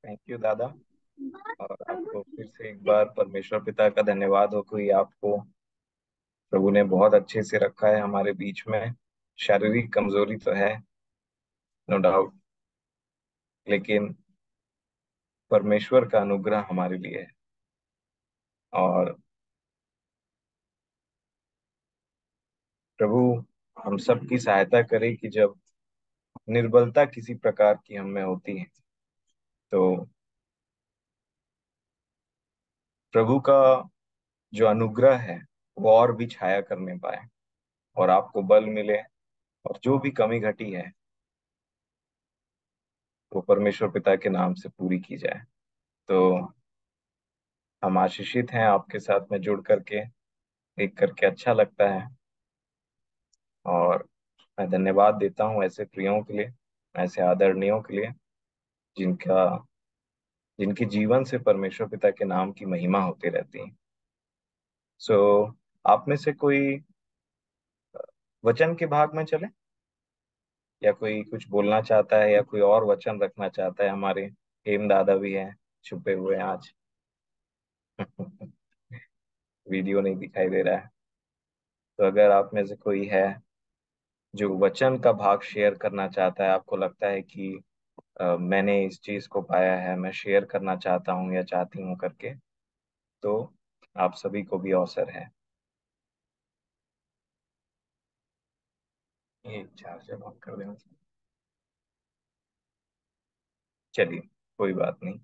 Thank you दादा। और आपको फिर से एक बार परमेश्वर पिता का धन्यवाद हो कि आपको प्रभु ने बहुत अच्छे से रखा है हमारे बीच में। शारीरिक कमजोरी तो है, नो डाउट, लेकिन परमेश्वर का अनुग्रह हमारे लिए है। और प्रभु हम सब की सहायता करे कि जब निर्बलता किसी प्रकार की हम में होती है तो प्रभु का जो अनुग्रह है वो और भी छाया करने पाए, और आपको बल मिले, और जो भी कमी घटी है वो परमेश्वर पिता के नाम से पूरी की जाए। तो हम आशीषित हैं आपके साथ में जुड़ करके, देख करके अच्छा लगता है। और मैं धन्यवाद देता हूँ ऐसे प्रियों के लिए, ऐसे आदरणीयों के लिए, जिनका जिनके जीवन से परमेश्वर पिता के नाम की महिमा होती रहती है। सो आप में से कोई वचन के भाग में चले, या कोई कुछ बोलना चाहता है, या कोई और वचन रखना चाहता है? हमारे हेम दादा भी हैं, छुपे हुए हैं आज। वीडियो नहीं दिखाई दे रहा है। तो अगर आप में से कोई है जो वचन का भाग शेयर करना चाहता है, आपको लगता है कि मैंने इस चीज को पाया है, मैं शेयर करना चाहता हूँ या चाहती हूँ करके, तो आप सभी को भी अवसर है। ये चार्जर ऑन कर देना। चलिए, कोई बात नहीं।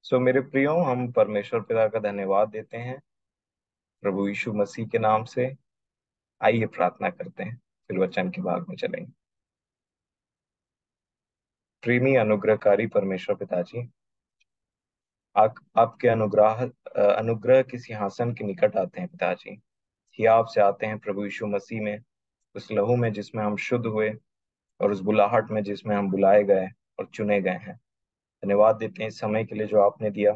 सो मेरे प्रियो, हम परमेश्वर पिता का धन्यवाद देते हैं प्रभु यीशु मसीह के नाम से। आइए प्रार्थना करते हैं, फिर वचन के भाग में चलेंगे। प्रेमी अनुग्रहकारी परमेश्वर पिताजी, आपके अनुग्रह के सिंहासन के निकट आते हैं पिताजी। ये आपसे आते हैं प्रभु यीशु मसीह में, उस लहू में जिसमें हम शुद्ध हुए, और उस बुलाहट में जिसमें हम बुलाए गए और चुने गए हैं। धन्यवाद देते हैं इस समय के लिए जो आपने दिया,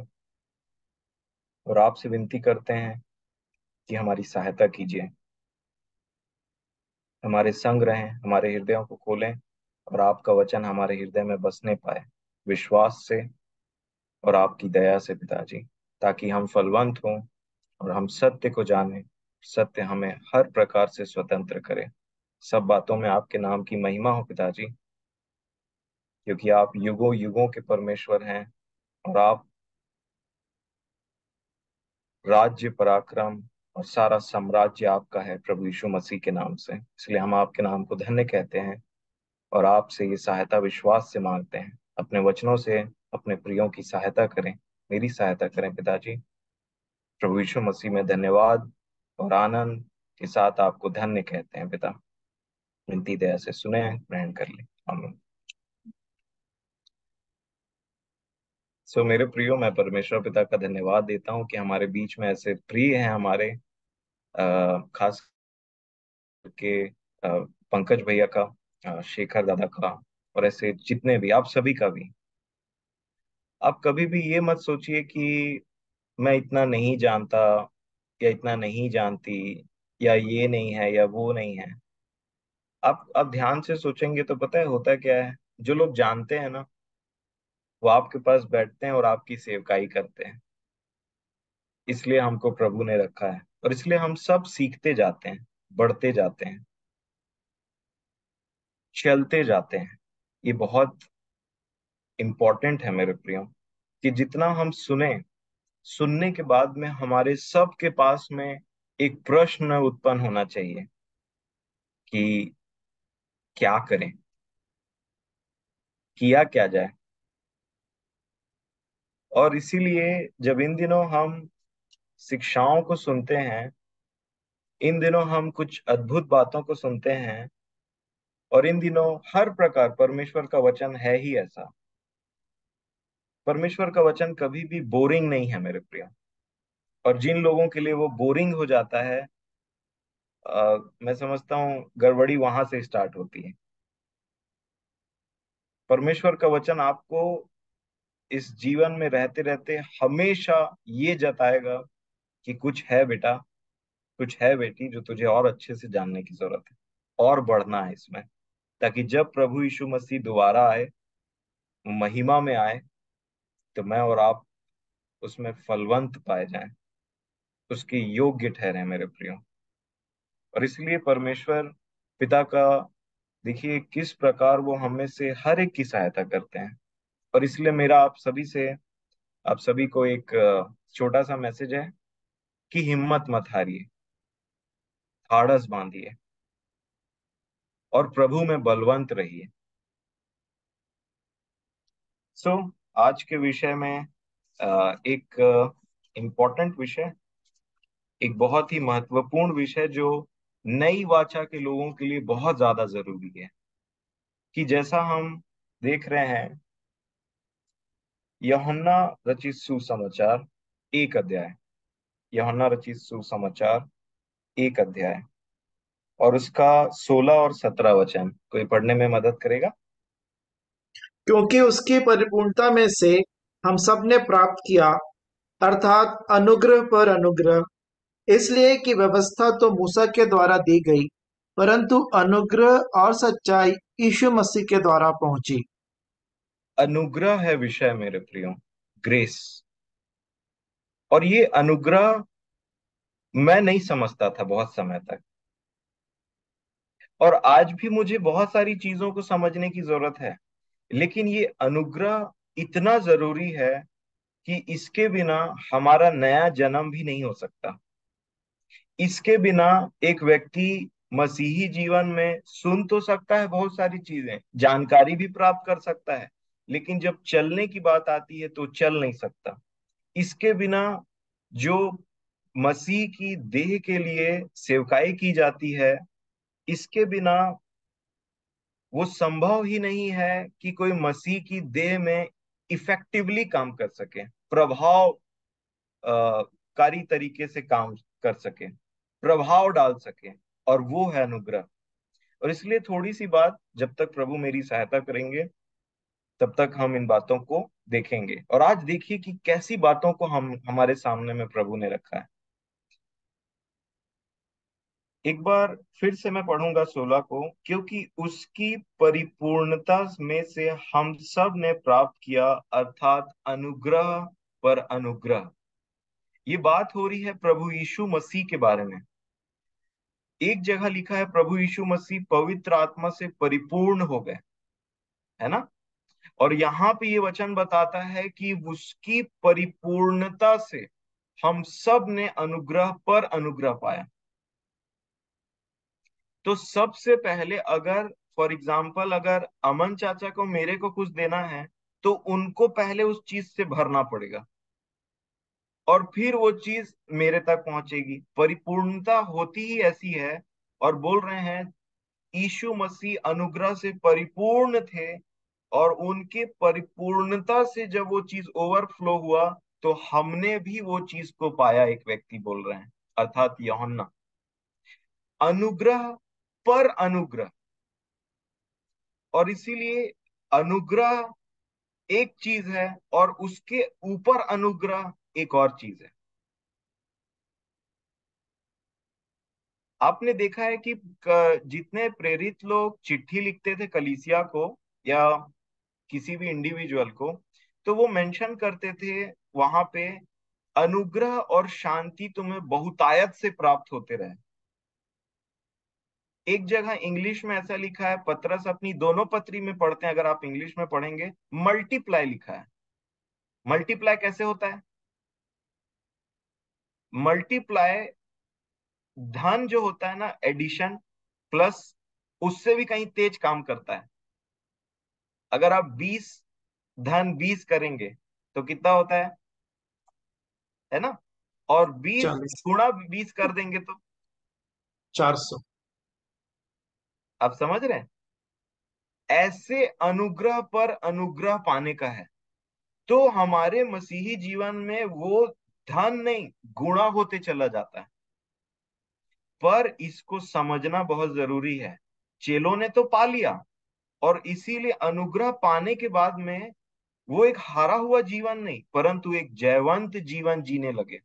और आपसे विनती करते हैं कि हमारी सहायता कीजिए, हमारे संग रहें, हमारे हृदयों को खोलें, और आपका वचन हमारे हृदय में बसने पाए, विश्वास से और आपकी दया से पिताजी, ताकि हम फलवंत हों और हम सत्य को जानें। सत्य हमें हर प्रकार से स्वतंत्र करे। सब बातों में आपके नाम की महिमा हो पिताजी, क्योंकि आप युगों युगों के परमेश्वर हैं, और आप राज्य पराक्रम और सारा साम्राज्य आपका है प्रभु यीशु मसीह के नाम से। इसलिए हम आपके नाम को धन्य कहते हैं, और आपसे ये सहायता विश्वास से मांगते हैं। अपने वचनों से अपने प्रियों की सहायता करें, मेरी सहायता करें पिताजी। प्रभु यीशु मसीह में धन्यवाद और आनंद के साथ आपको धन्य कहते हैं पिता। विनती दया से सुने, ग्रहण कर ले। आमीन। सो मेरे प्रियो, मैं परमेश्वर पिता का धन्यवाद देता हूँ कि हमारे बीच में ऐसे प्रिय हैं हमारे, खास करके पंकज भैया का, शेखर दादा का, और ऐसे जितने भी, आप सभी का भी। आप कभी भी ये मत सोचिए कि मैं इतना नहीं जानता, या इतना नहीं जानती, या ये नहीं है या वो नहीं है। आप ध्यान से सोचेंगे तो पता है होता क्या है। जो लोग जानते हैं ना, वो आपके पास बैठते हैं और आपकी सेवकाई करते हैं। इसलिए हमको प्रभु ने रखा है, और इसलिए हम सब सीखते जाते हैं, बढ़ते जाते हैं, चलते जाते हैं। ये बहुत इंपॉर्टेंट है मेरे प्रियो, कि जितना हम सुने, सुनने के बाद में हमारे सब के पास में एक प्रश्न उत्पन्न होना चाहिए कि क्या करें, किया क्या जाए। और इसीलिए जब इन दिनों हम शिक्षाओं को सुनते हैं, इन दिनों हम कुछ अद्भुत बातों को सुनते हैं, और इन दिनों हर प्रकार परमेश्वर का वचन है ही ऐसा। परमेश्वर का वचन कभी भी बोरिंग नहीं है मेरे प्रिय। और जिन लोगों के लिए वो बोरिंग हो जाता है, मैं समझता हूँ गड़बड़ी वहां से स्टार्ट होती है। परमेश्वर का वचन आपको इस जीवन में रहते रहते हमेशा ये जताएगा कि कुछ है बेटा, कुछ है बेटी, जो तुझे और अच्छे से जानने की जरूरत है, और बढ़ना है इसमें, ताकि जब प्रभु यीशु मसीह दोबारा आए, महिमा में आए, तो मैं और आप उसमें फलवंत पाए जाएं, उसके योग्य ठहरे मेरे प्रियो। और इसलिए परमेश्वर पिता का, देखिए किस प्रकार वो हमें से हर एक की सहायता करते हैं। और इसलिए मेरा आप सभी को एक छोटा सा मैसेज है कि हिम्मत मत हारिए, ढाढ़स बांधिए और प्रभु में बलवंत रहिए। सो आज के विषय में एक इम्पोर्टेंट विषय, एक बहुत ही महत्वपूर्ण विषय जो नई वाचा के लोगों के लिए बहुत ज्यादा जरूरी है, कि जैसा हम देख रहे हैं यूहन्ना रचित सुसमाचार एक अध्याय, यूहन्ना रचित सुसमाचार एक अध्याय और उसका 16 और 17 वचन कोई पढ़ने में मदद करेगा? क्योंकि उसकी परिपूर्णता में से हम सब ने प्राप्त किया, अर्थात अनुग्रह पर अनुग्रह। इसलिए कि व्यवस्था तो मूसा के द्वारा दी गई, परंतु अनुग्रह और सच्चाई यीशु मसीह के द्वारा पहुंची। अनुग्रह है विषय मेरे प्रियो, ग्रेस। और ये अनुग्रह मैं नहीं समझता था बहुत समय तक, और आज भी मुझे बहुत सारी चीजों को समझने की जरूरत है। लेकिन ये अनुग्रह इतना जरूरी है कि इसके बिना हमारा नया जन्म भी नहीं हो सकता। इसके बिना एक व्यक्ति मसीही जीवन में सुन तो सकता है, बहुत सारी चीजें जानकारी भी प्राप्त कर सकता है, लेकिन जब चलने की बात आती है तो चल नहीं सकता। इसके बिना जो मसीह की देह के लिए सेवकाई की जाती है, इसके बिना वो संभव ही नहीं है कि कोई मसीह की देह में इफेक्टिवली काम कर सके, प्रभाव कारी तरीके से काम कर सके, प्रभाव डाल सके। और वो है अनुग्रह। और इसलिए थोड़ी सी बात, जब तक प्रभु मेरी सहायता करेंगे तब तक हम इन बातों को देखेंगे। और आज देखिए कि कैसी बातों को हम हमारे सामने में प्रभु ने रखा है। एक बार फिर से मैं पढ़ूंगा 16 को। क्योंकि उसकी परिपूर्णता में से हम सब ने प्राप्त किया, अर्थात अनुग्रह पर अनुग्रह। ये बात हो रही है प्रभु यीशु मसीह के बारे में। एक जगह लिखा है प्रभु यीशु मसीह पवित्र आत्मा से परिपूर्ण हो गए, है ना। और यहाँ पे ये वचन बताता है कि उसकी परिपूर्णता से हम सब ने अनुग्रह पर अनुग्रह पाया। तो सबसे पहले अगर फॉर एग्जाम्पल अगर अमन चाचा को मेरे को कुछ देना है, तो उनको पहले उस चीज से भरना पड़ेगा और फिर वो चीज मेरे तक पहुंचेगी। परिपूर्णता होती ही ऐसी है। और बोल रहे हैं यीशु मसीह अनुग्रह से परिपूर्ण थे, और उनके परिपूर्णता से जब वो चीज ओवरफ्लो हुआ तो हमने भी वो चीज को पाया। एक व्यक्ति बोल रहे हैं, अर्थात यूहन्ना। अनुग्रह पर अनुग्रह। और इसीलिए अनुग्रह एक चीज है और उसके ऊपर अनुग्रह एक और चीज है। आपने देखा है कि जितने प्रेरित लोग चिट्ठी लिखते थे कलीसिया को या किसी भी इंडिविजुअल को, तो वो मेंशन करते थे वहां पे, अनुग्रह और शांति तुम्हें बहुतायत से प्राप्त होते रहे। एक जगह इंग्लिश में ऐसा लिखा है, पतरस अपनी दोनों पत्री में पढ़ते हैं, अगर आप इंग्लिश में पढ़ेंगे, मल्टीप्लाई लिखा है। मल्टीप्लाई कैसे होता है? मल्टीप्लाई, धन जो होता है ना, एडिशन प्लस, उससे भी कहीं तेज काम करता है। अगर आप 20 धन 20 करेंगे तो कितना होता है ना। और 40। 20 गुणा 20 कर देंगे तो 400। आप समझ रहे हैं। ऐसे अनुग्रह पर अनुग्रह पाने का है। तो हमारे मसीही जीवन में वो धन नहीं, गुणा होते चला जाता है। पर इसको समझना बहुत जरूरी है। चेलों ने तो पा लिया, और इसीलिए अनुग्रह पाने के बाद में वो एक हारा हुआ जीवन नहीं, परंतु एक जयवंत जीवन जीने लगे।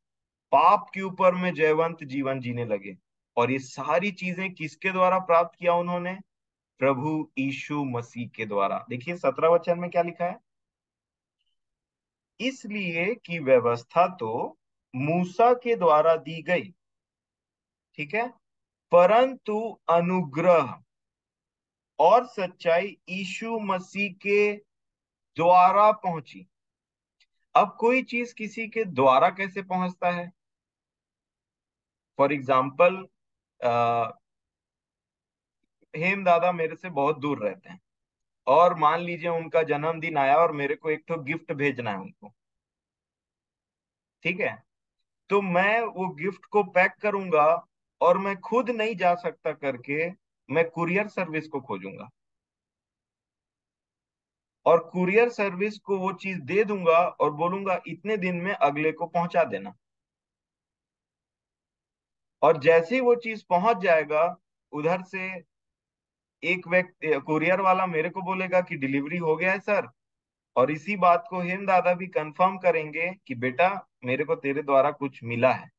पाप के ऊपर में जयवंत जीवन जीने लगे। और ये सारी चीजें किसके द्वारा प्राप्त किया उन्होंने? प्रभु यीशु मसीह के द्वारा। देखिए 17 वचन में क्या लिखा है। इसलिए कि व्यवस्था तो मूसा के द्वारा दी गई, ठीक है, परंतु अनुग्रह और सच्चाई यीशु मसीह के द्वारा पहुंची। अब कोई चीज किसी के द्वारा कैसे पहुंचता है? फॉर एग्जाम्पल, हेम दादा मेरे से बहुत दूर रहते हैं, और मान लीजिए उनका जन्मदिन आया और मेरे को एक तो गिफ्ट भेजना है उनको, ठीक है, तो मैं वो गिफ्ट को पैक करूंगा, और मैं खुद नहीं जा सकता करके मैं कुरियर सर्विस को खोजूंगा, और कुरियर सर्विस को वो चीज दे दूंगा और बोलूंगा इतने दिन में अगले को पहुंचा देना। और जैसे ही वो चीज पहुंच जाएगा, उधर से एक व्यक्ति कुरियर वाला मेरे को बोलेगा कि डिलीवरी हो गया है सर, और इसी बात को हेम दादा भी कंफर्म करेंगे कि बेटा मेरे को तेरे द्वारा कुछ मिला है,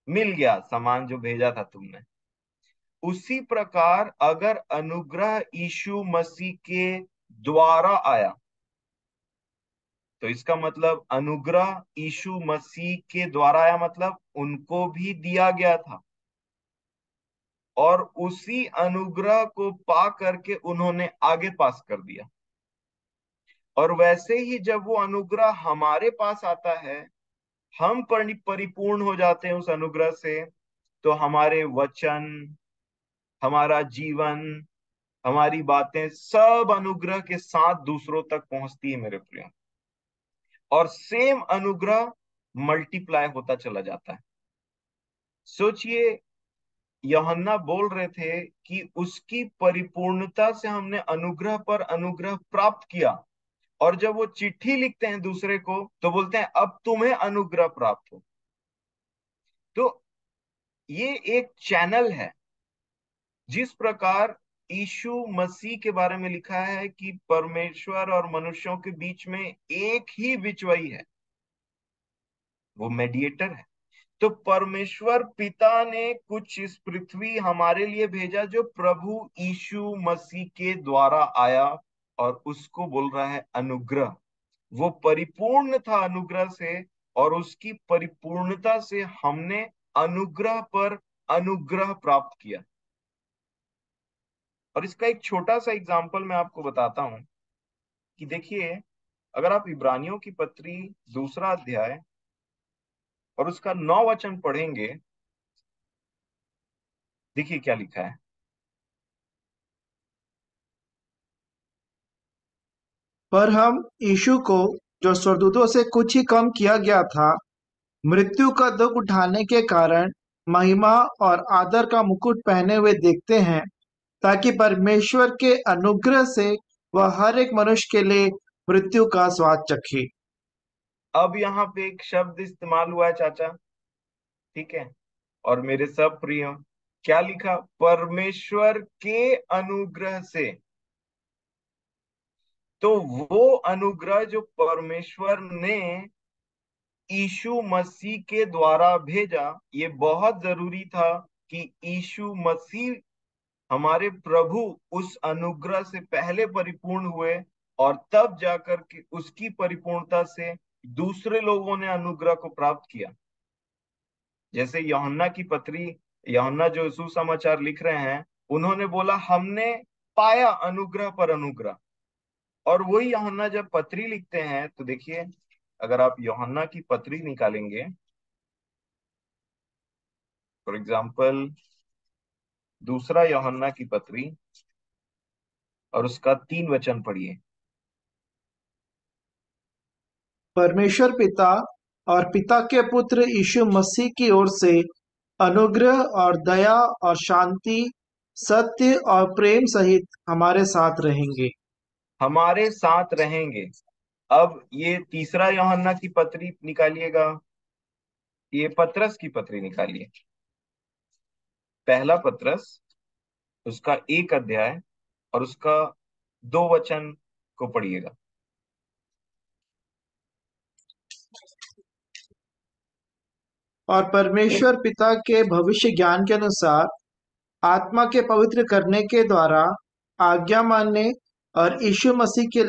मिल गया सामान जो भेजा था तुमने। उसी प्रकार अगर अनुग्रह यीशु मसीह के द्वारा आया, तो इसका मतलब अनुग्रह यीशु मसीह के द्वारा आया, मतलब उनको भी दिया गया था, और उसी अनुग्रह को पा करके उन्होंने आगे पास कर दिया। और वैसे ही जब वो अनुग्रह हमारे पास आता है, हम परिपूर्ण हो जाते हैं उस अनुग्रह से, तो हमारे वचन, हमारा जीवन, हमारी बातें सब अनुग्रह के साथ दूसरों तक पहुंचती है मेरे प्रियो, और सेम अनुग्रह मल्टीप्लाई होता चला जाता है। सोचिए, यूहन्ना बोल रहे थे कि उसकी परिपूर्णता से हमने अनुग्रह पर अनुग्रह प्राप्त किया, और जब वो चिट्ठी लिखते हैं दूसरे को तो बोलते हैं अब तुम्हें अनुग्रह प्राप्त हो। तो ये एक चैनल है। जिस प्रकार यीशु मसीह के बारे में लिखा है कि परमेश्वर और मनुष्यों के बीच में एक ही बिचवई है, वो मेडिएटर है। तो परमेश्वर पिता ने कुछ इस पृथ्वी हमारे लिए भेजा जो प्रभु यीशु मसीह के द्वारा आया, और उसको बोल रहा है अनुग्रह। वो परिपूर्ण था अनुग्रह से, और उसकी परिपूर्णता से हमने अनुग्रह पर अनुग्रह प्राप्त किया। और इसका एक छोटा सा एग्जाम्पल मैं आपको बताता हूं कि देखिए, अगर आप इब्रानियों की पत्री दूसरा अध्याय और उसका 9 वचन पढ़ेंगे, देखिए क्या लिखा है। पर हम यीशु को, जो स्वर्गदूतों से कुछ ही कम किया गया था, मृत्यु का दुख उठाने के कारण महिमा और आदर का मुकुट पहने हुए देखते हैं, ताकि परमेश्वर के अनुग्रह से वह हर एक मनुष्य के लिए मृत्यु का स्वाद चखे। अब यहाँ पे एक शब्द इस्तेमाल हुआ है चाचा, ठीक है, और मेरे सब प्रियो, क्या लिखा? परमेश्वर के अनुग्रह से। तो वो अनुग्रह जो परमेश्वर ने यीशु मसीह के द्वारा भेजा, ये बहुत जरूरी था कि यीशु मसीह हमारे प्रभु उस अनुग्रह से पहले परिपूर्ण हुए, और तब जाकर के उसकी परिपूर्णता से दूसरे लोगों ने अनुग्रह को प्राप्त किया। जैसे यूहन्ना की पत्री, यूहन्ना जो सुसमाचार लिख रहे हैं, उन्होंने बोला हमने पाया अनुग्रह पर अनुग्रह। और वही यूहन्ना जब पत्री लिखते हैं तो देखिए, अगर आप यूहन्ना की पत्री निकालेंगे, फॉर एग्जाम्पल दूसरा यूहन्ना की पत्री और उसका 3 वचन पढ़िए। परमेश्वर पिता और पिता के पुत्र यीशु मसीह की ओर से अनुग्रह और दया और शांति, सत्य और प्रेम सहित हमारे साथ रहेंगे। हमारे साथ रहेंगे। अब ये तीसरा यूहन्ना की पत्री निकालिएगा, ये पत्रस की पत्री निकालिए, पहला पत्रस, उसका 1 अध्याय और उसका 2 वचन को पढ़िएगा। और परमेश्वर पिता के भविष्य ज्ञान के अनुसार आत्मा के पवित्र करने के द्वारा आज्ञा मानने और यीशु मसीह के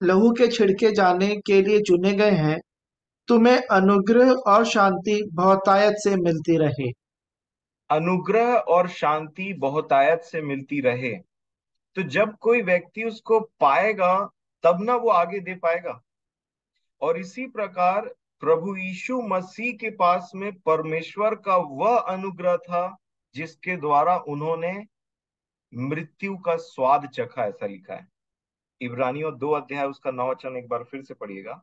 लहू के छिड़के जाने के लिए चुने गए हैं, तुम्हें अनुग्रह और शांति बहुतायत से मिलती रहे। अनुग्रह और शांति बहुतायत से मिलती रहे। तो जब कोई व्यक्ति उसको पाएगा, तब ना वो आगे दे पाएगा। और इसी प्रकार प्रभु यीशु मसीह के पास में परमेश्वर का वह अनुग्रह था जिसके द्वारा उन्होंने मृत्यु का स्वाद चखा, ऐसा लिखा है। इब्रानियों 2 अध्याय उसका 9 वचन एक बार फिर से पढ़िएगा।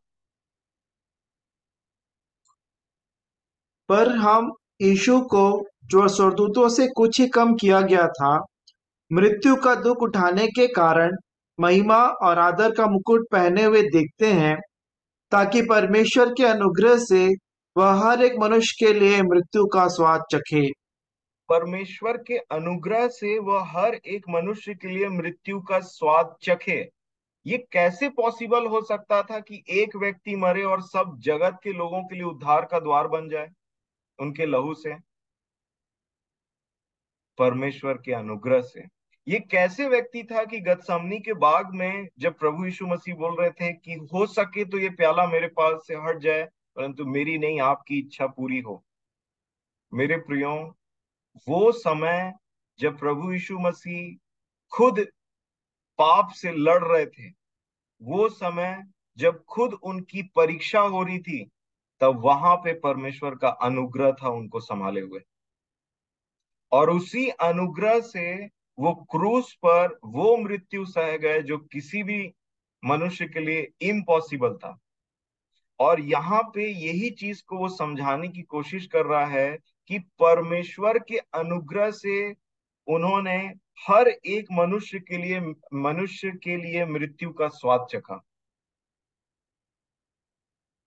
पर हम यीशु को, जो स्वर्गदूतों से कुछ ही कम किया गया था, मृत्यु का दुख उठाने के कारण महिमा और आदर का मुकुट पहने हुए देखते हैं, ताकि परमेश्वर के अनुग्रह से वह हर एक मनुष्य के लिए मृत्यु का स्वाद चखे। परमेश्वर के अनुग्रह से वह हर एक मनुष्य के लिए मृत्यु का स्वाद चखे। ये कैसे पॉसिबल हो सकता था कि एक व्यक्ति मरे और सब जगत के लोगों के लिए उद्धार का द्वार बन जाए उनके लहू से? परमेश्वर के अनुग्रह से। ये कैसे व्यक्ति था कि गतसमनी के बाग में जब प्रभु यीशु मसीह बोल रहे थे कि हो सके तो ये प्याला मेरे पास से हट जाए, परंतु मेरी नहीं आपकी इच्छा पूरी हो। मेरे प्रियो, वो समय जब प्रभु यीशु मसीह खुद पाप से लड़ रहे थे, वो समय जब खुद उनकी परीक्षा हो रही थी, तब वहां पे परमेश्वर का अनुग्रह था उनको संभाले हुए। और उसी अनुग्रह से वो क्रूस पर वो मृत्यु सह गए जो किसी भी मनुष्य के लिए इम्पॉसिबल था। और यहाँ पे यही चीज को वो समझाने की कोशिश कर रहा है कि परमेश्वर के अनुग्रह से उन्होंने हर एक मनुष्य के लिए मृत्यु का स्वाद चखा।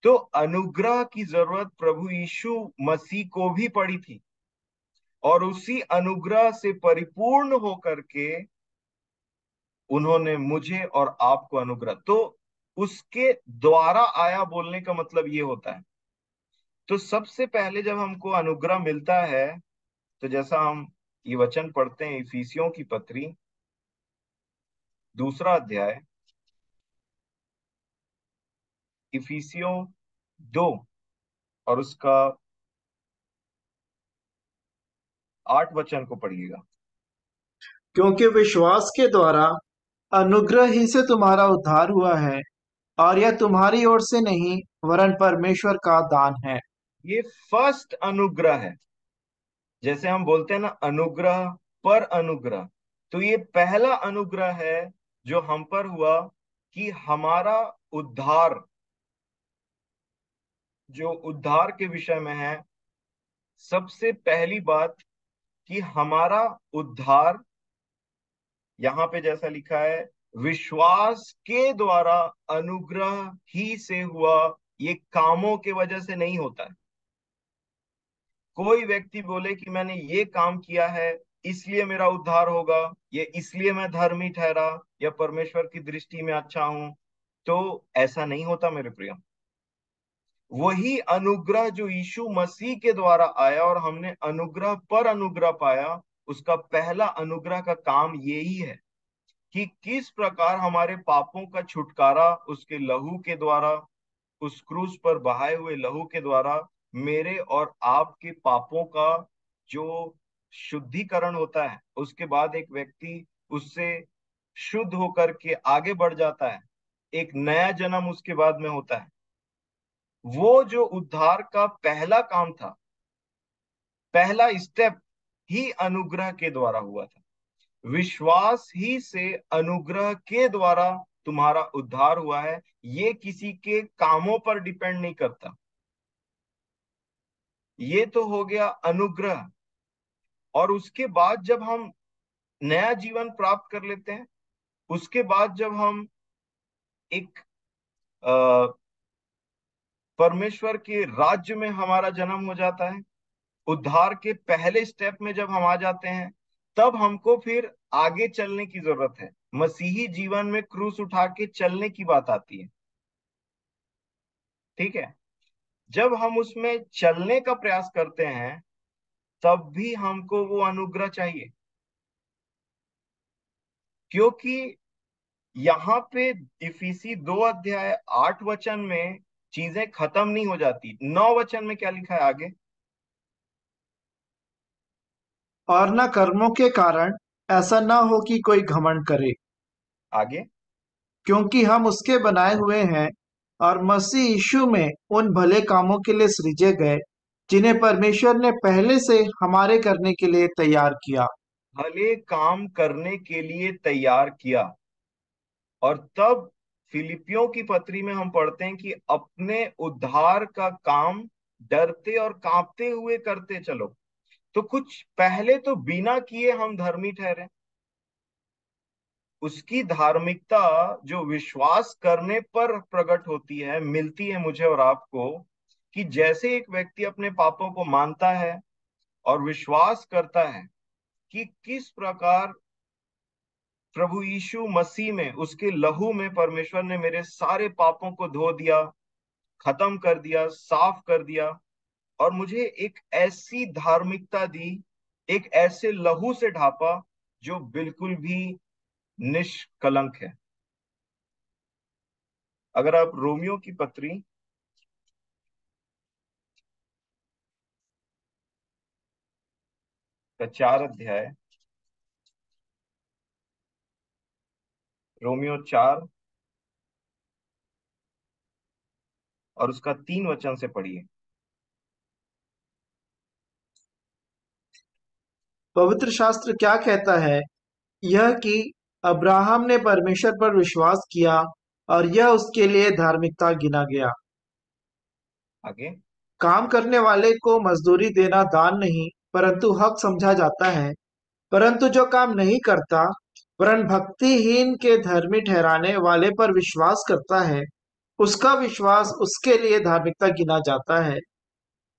तो अनुग्रह की जरूरत प्रभु यीशु मसीह को भी पड़ी थी, और उसी अनुग्रह से परिपूर्ण होकर के उन्होंने मुझे और आपको अनुग्रह, तो उसके द्वारा आया बोलने का मतलब ये होता है। तो सबसे पहले जब हमको अनुग्रह मिलता है, तो जैसा हम ये वचन पढ़ते हैं इफिसियों की पत्री 2 अध्याय, इफिसियों 2 और उसका 8 वचन को पढ़िएगा। क्योंकि विश्वास के द्वारा अनुग्रह ही से तुम्हारा उद्धार हुआ है, और यह तुम्हारी ओर से नहीं, वरन परमेश्वर का दान है। ये फर्स्ट अनुग्रह है। जैसे हम बोलते हैं ना, अनुग्रह पर अनुग्रह, तो ये पहला अनुग्रह है जो हम पर हुआ, कि हमारा उद्धार, जो उद्धार के विषय में है। सबसे पहली बात कि हमारा उद्धार, यहाँ पे जैसा लिखा है, विश्वास के द्वारा अनुग्रह ही से हुआ। ये कामों के वजह से नहीं होता है। कोई व्यक्ति बोले कि मैंने ये काम किया है इसलिए मेरा उद्धार होगा, ये इसलिए मैं धर्मी ठहरा या परमेश्वर की दृष्टि में अच्छा हूं, तो ऐसा नहीं होता मेरे प्रिय। वही अनुग्रह जो यीशु मसीह के द्वारा आया और हमने अनुग्रह पर अनुग्रह पाया, उसका पहला अनुग्रह का काम यही है कि किस प्रकार हमारे पापों का छुटकारा उसके लहू के द्वारा, उस क्रूस पर बहाए हुए लहू के द्वारा मेरे और आपके पापों का जो शुद्धिकरण होता है, उसके बाद एक व्यक्ति उससे शुद्ध होकर के आगे बढ़ जाता है। एक नया जन्म उसके बाद में होता है। वो जो उद्धार का पहला काम था, पहला स्टेप ही अनुग्रह के द्वारा हुआ था। विश्वास ही से अनुग्रह के द्वारा तुम्हारा उद्धार हुआ है। ये किसी के कामों पर डिपेंड नहीं करता। ये तो हो गया अनुग्रह। और उसके बाद जब हम नया जीवन प्राप्त कर लेते हैं, उसके बाद जब हम एक परमेश्वर के राज्य में हमारा जन्म हो जाता है, उद्धार के पहले स्टेप में जब हम आ जाते हैं, तब हमको फिर आगे चलने की जरूरत है। मसीही जीवन में क्रूस उठा के चलने की बात आती है। ठीक है। जब हम उसमें चलने का प्रयास करते हैं, तब भी हमको वो अनुग्रह चाहिए। क्योंकि यहाँ पे इफिसी 2 अध्याय 8 वचन में चीजें खत्म नहीं हो जाती। 9 वचन में क्या लिखा है आगे? और न कर्मों के कारण ऐसा न हो कि कोई घमंड करे, आगे। क्योंकि हम उसके बनाए हुए हैं और मसीह यीशु में उन भले कामों के लिए सृजे गए जिन्हें परमेश्वर ने पहले से हमारे करने के लिए तैयार किया। भले काम करने के लिए तैयार किया। और तब फिलिपियों की पत्री में हम पढ़ते हैं कि अपने उद्धार का काम डरते और कांपते हुए करते चलो। तो कुछ पहले तो बिना किए हम धर्मी ठहरे। उसकी धार्मिकता जो विश्वास करने पर प्रकट होती है, मिलती है मुझे और आपको, कि जैसे एक व्यक्ति अपने पापों को मानता है और विश्वास करता है कि किस प्रकार प्रभु यीशु मसीह में, उसके लहू में परमेश्वर ने मेरे सारे पापों को धो दिया, खत्म कर दिया, साफ कर दिया, और मुझे एक ऐसी धार्मिकता दी, एक ऐसे लहू से ढापा जो बिल्कुल भी निष्कलंक है। अगर आप रोमियो की पत्री का 4 अध्याय, रोमियो 4 और उसका 3 वचन से पढ़िए। पवित्र शास्त्र क्या कहता है? यह कि अब्राहम ने परमेश्वर पर विश्वास किया और यह उसके लिए धार्मिकता गिना गया। आगे। काम करने वाले को मजदूरी देना दान नहीं, परंतु हक समझा जाता है। परंतु जो काम नहीं करता, वरन भक्तिहीन के धर्मी ठहराने वाले पर विश्वास करता है, उसका विश्वास उसके लिए धार्मिकता गिना जाता है।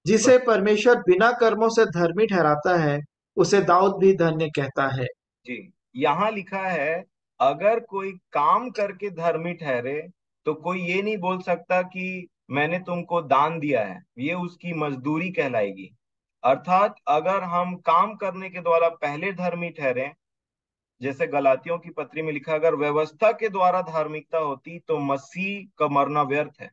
जिसे बस। परमेश्वर बिना कर्मों से धर्मी ठहराता है, उसे दाऊद भी धन्य कहता है। जी, यहाँ लिखा है, अगर कोई काम करके धर्मी ठहरे तो कोई ये नहीं बोल सकता कि मैंने तुमको दान दिया है, ये उसकी मजदूरी कहलाएगी। अर्थात अगर हम काम करने के द्वारा पहले धर्मी ठहरे, जैसे गलातियों की पत्री में लिखा, अगर व्यवस्था के द्वारा धार्मिकता होती तो मसीह का मरना व्यर्थ है,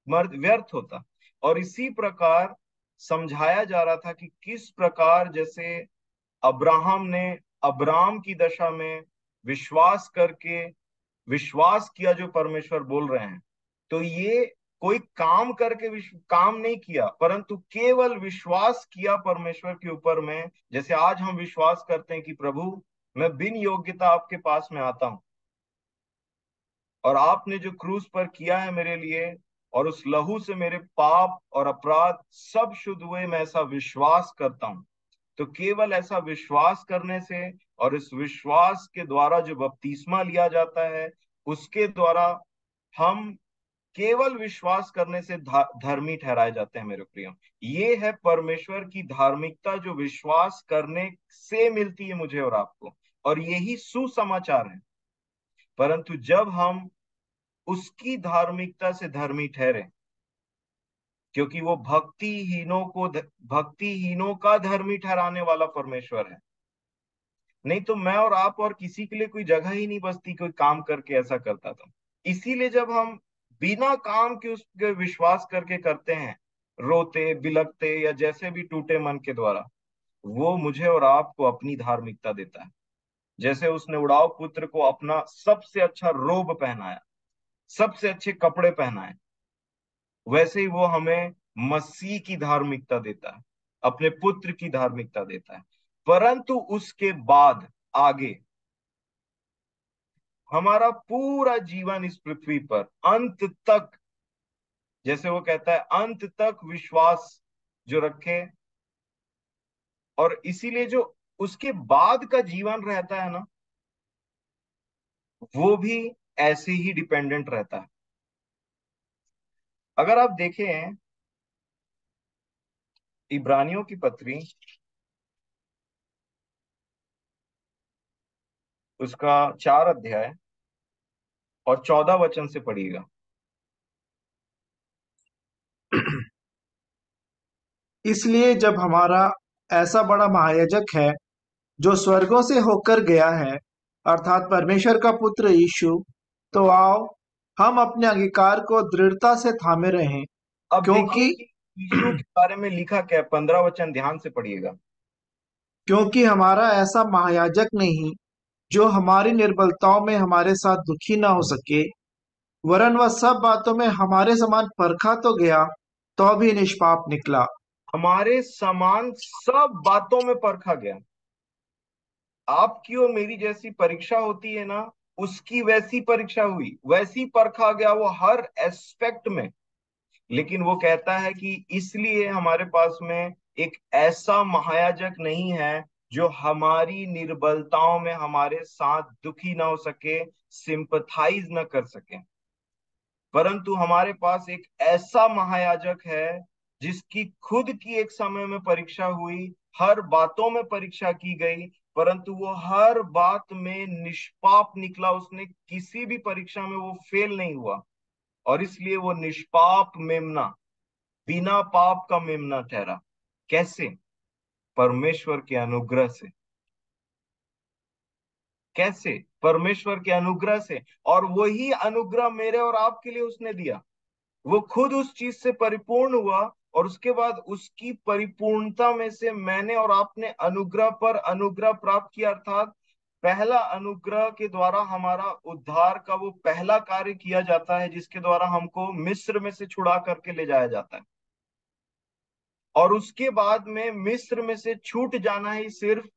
मर्द व्यर्थ होता। और इसी प्रकार समझाया जा रहा था कि किस प्रकार जैसे अब्राहम ने अब्राम की दशा में विश्वास करके विश्वास किया जो परमेश्वर बोल रहे हैं, तो ये कोई काम करके काम नहीं किया, परंतु केवल विश्वास किया परमेश्वर के ऊपर में। जैसे आज हम विश्वास करते हैं कि प्रभु, मैं बिन योग्यता आपके पास में आता हूं, और आपने जो क्रूस पर किया है मेरे लिए, और उस लहू से मेरे पाप और अपराध सब शुद्ध हुए, मैं ऐसा विश्वास करता हूं। तो केवल ऐसा विश्वास करने से, और इस विश्वास के द्वारा जो बपतिस्मा लिया जाता है, उसके द्वारा हम केवल विश्वास करने से धर्मी ठहराए जाते हैं मेरे प्रियो। ये है परमेश्वर की धार्मिकता जो विश्वास करने से मिलती है मुझे और आपको, और यही सुसमाचार है। परंतु जब हम उसकी धार्मिकता से धर्मी ठहरे, क्योंकि वो भक्तिहीनों का धर्मी ठहराने वाला परमेश्वर है। नहीं तो मैं और आप और किसी के लिए कोई जगह ही नहीं बचती कोई काम करके ऐसा करता था। इसीलिए जब हम बिना काम के उस पे विश्वास करके करते हैं, रोते बिलखते या जैसे भी टूटे मन के द्वारा, वो मुझे और आपको अपनी धार्मिकता देता है। जैसे उसने उड़ाव पुत्र को अपना सबसे अच्छा रोब पहनाया, सबसे अच्छे कपड़े पहनाए, वैसे ही वो हमें मसीह की धार्मिकता देता है, अपने पुत्र की धार्मिकता देता है। परंतु उसके बाद आगे हमारा पूरा जीवन इस पृथ्वी पर अंत तक, जैसे वो कहता है, अंत तक विश्वास जो रखे, और इसीलिए जो उसके बाद का जीवन रहता है ना, वो भी ऐसे ही डिपेंडेंट रहता है। अगर आप देखें इब्रानियों की पत्री, उसका 4 अध्याय और 14 वचन से पढ़िएगा। इसलिए जब हमारा ऐसा बड़ा महायाजक है जो स्वर्गों से होकर गया है, अर्थात परमेश्वर का पुत्र यीशु, तो आओ हम अपने अंगीकार को दृढ़ता से थामे रहें, अब देखिए क्योंकि कि यीशु के बारे में लिखा क्या है, 15 वचन ध्यान से पढ़िएगा। क्योंकि हमारा ऐसा महायाजक नहीं जो हमारी निर्बलताओं में हमारे साथ दुखी ना हो सके, वरन वह सब बातों में हमारे समान परखा तो गया, तो भी निष्पाप निकला। हमारे समान सब बातों में परखा गया। आपकी और मेरी जैसी परीक्षा होती है ना, उसकी वैसी परीक्षा हुई, वैसी परखा गया वो हर एस्पेक्ट में। लेकिन वो कहता है कि इसलिए हमारे पास में एक ऐसा महायाजक नहीं है जो हमारी निर्बलताओं में हमारे साथ दुखी ना हो सके, सिंपथाइज ना कर सके, परंतु हमारे पास एक ऐसा महायाजक है जिसकी खुद की एक समय में परीक्षा हुई, हर बातों में परीक्षा की गई, परंतु वो हर बात में निष्पाप निकला। उसने किसी भी परीक्षा में वो फेल नहीं हुआ, और इसलिए वो निष्पाप मेमना, बिना पाप का मेमना ठहरा। कैसे? परमेश्वर के अनुग्रह से। कैसे? परमेश्वर के अनुग्रह से। और वही अनुग्रह मेरे और आपके लिए उसने दिया। वो खुद उस चीज से परिपूर्ण हुआ, और उसके बाद उसकी परिपूर्णता में से मैंने और आपने अनुग्रह पर अनुग्रह प्राप्त किया। अर्थात पहला अनुग्रह के द्वारा हमारा उद्धार का वो पहला कार्य किया जाता है, जिसके द्वारा हमको मिस्र में से छुड़ा करके ले जाया जाता है। और उसके बाद में मिस्र में से छूट जाना ही सिर्फ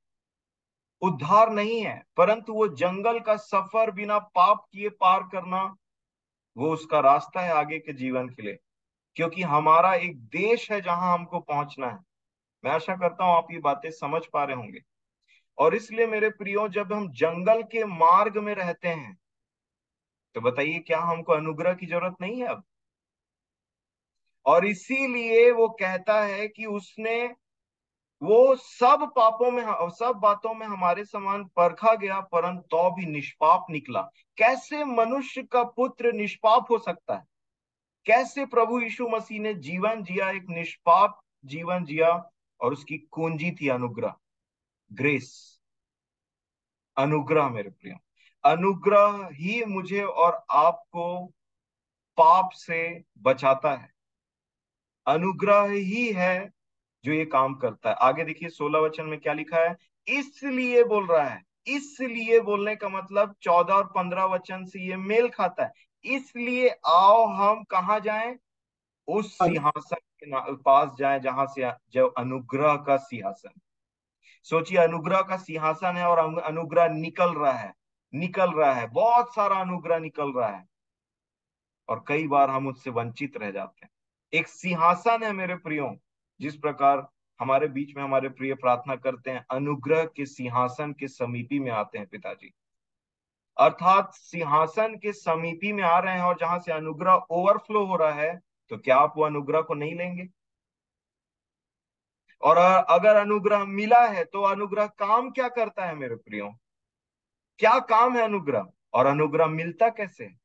उद्धार नहीं है, परंतु वो जंगल का सफर बिना पाप किए पार करना, वो उसका रास्ता है आगे के जीवन के लिए। क्योंकि हमारा एक देश है जहां हमको पहुंचना है। मैं आशा करता हूं आप ये बातें समझ पा रहे होंगे। और इसलिए मेरे प्रियो, जब हम जंगल के मार्ग में रहते हैं, तो बताइए क्या हमको अनुग्रह की जरूरत नहीं है अब? और इसीलिए वो कहता है कि उसने वो सब पापों में, सब बातों में हमारे समान परखा गया, परंतु तो भी निष्पाप निकला। कैसे मनुष्य का पुत्र निष्पाप हो सकता है? कैसे प्रभु यीशु मसीह ने जीवन जिया, एक निष्पाप जीवन जिया, और उसकी कुंजी थी अनुग्रह, ग्रेस। अनुग्रह मेरे प्रिय, अनुग्रह ही मुझे और आपको पाप से बचाता है। अनुग्रह ही है जो ये काम करता है। आगे देखिए 16 वचन में क्या लिखा है। इसलिए बोल रहा है। इसलिए बोलने का मतलब 14 और 15 वचन से ये मेल खाता है। इसलिए आओ हम कहा जाएं, उस सिंहासन के पास जाएं जहां से जो अनुग्रह का सिंहासन। सोचिए, अनुग्रह का सिंहासन है और अनुग्रह निकल रहा है, निकल रहा है, बहुत सारा अनुग्रह निकल रहा है, और कई बार हम उससे वंचित रह जाते हैं। एक सिंहासन है मेरे प्रियो, जिस प्रकार हमारे बीच में हमारे प्रिय प्रार्थना करते हैं, अनुग्रह के सिंहासन के समीपी में आते हैं पिताजी। अर्थात सिंहासन के समीपी में आ रहे हैं, और जहां से अनुग्रह ओवरफ्लो हो रहा है, तो क्या आप वो अनुग्रह को नहीं लेंगे? और अगर अनुग्रह मिला है, तो अनुग्रह काम क्या करता है मेरे प्रियो? क्या काम है अनुग्रह? और अनुग्रह मिलता कैसे है?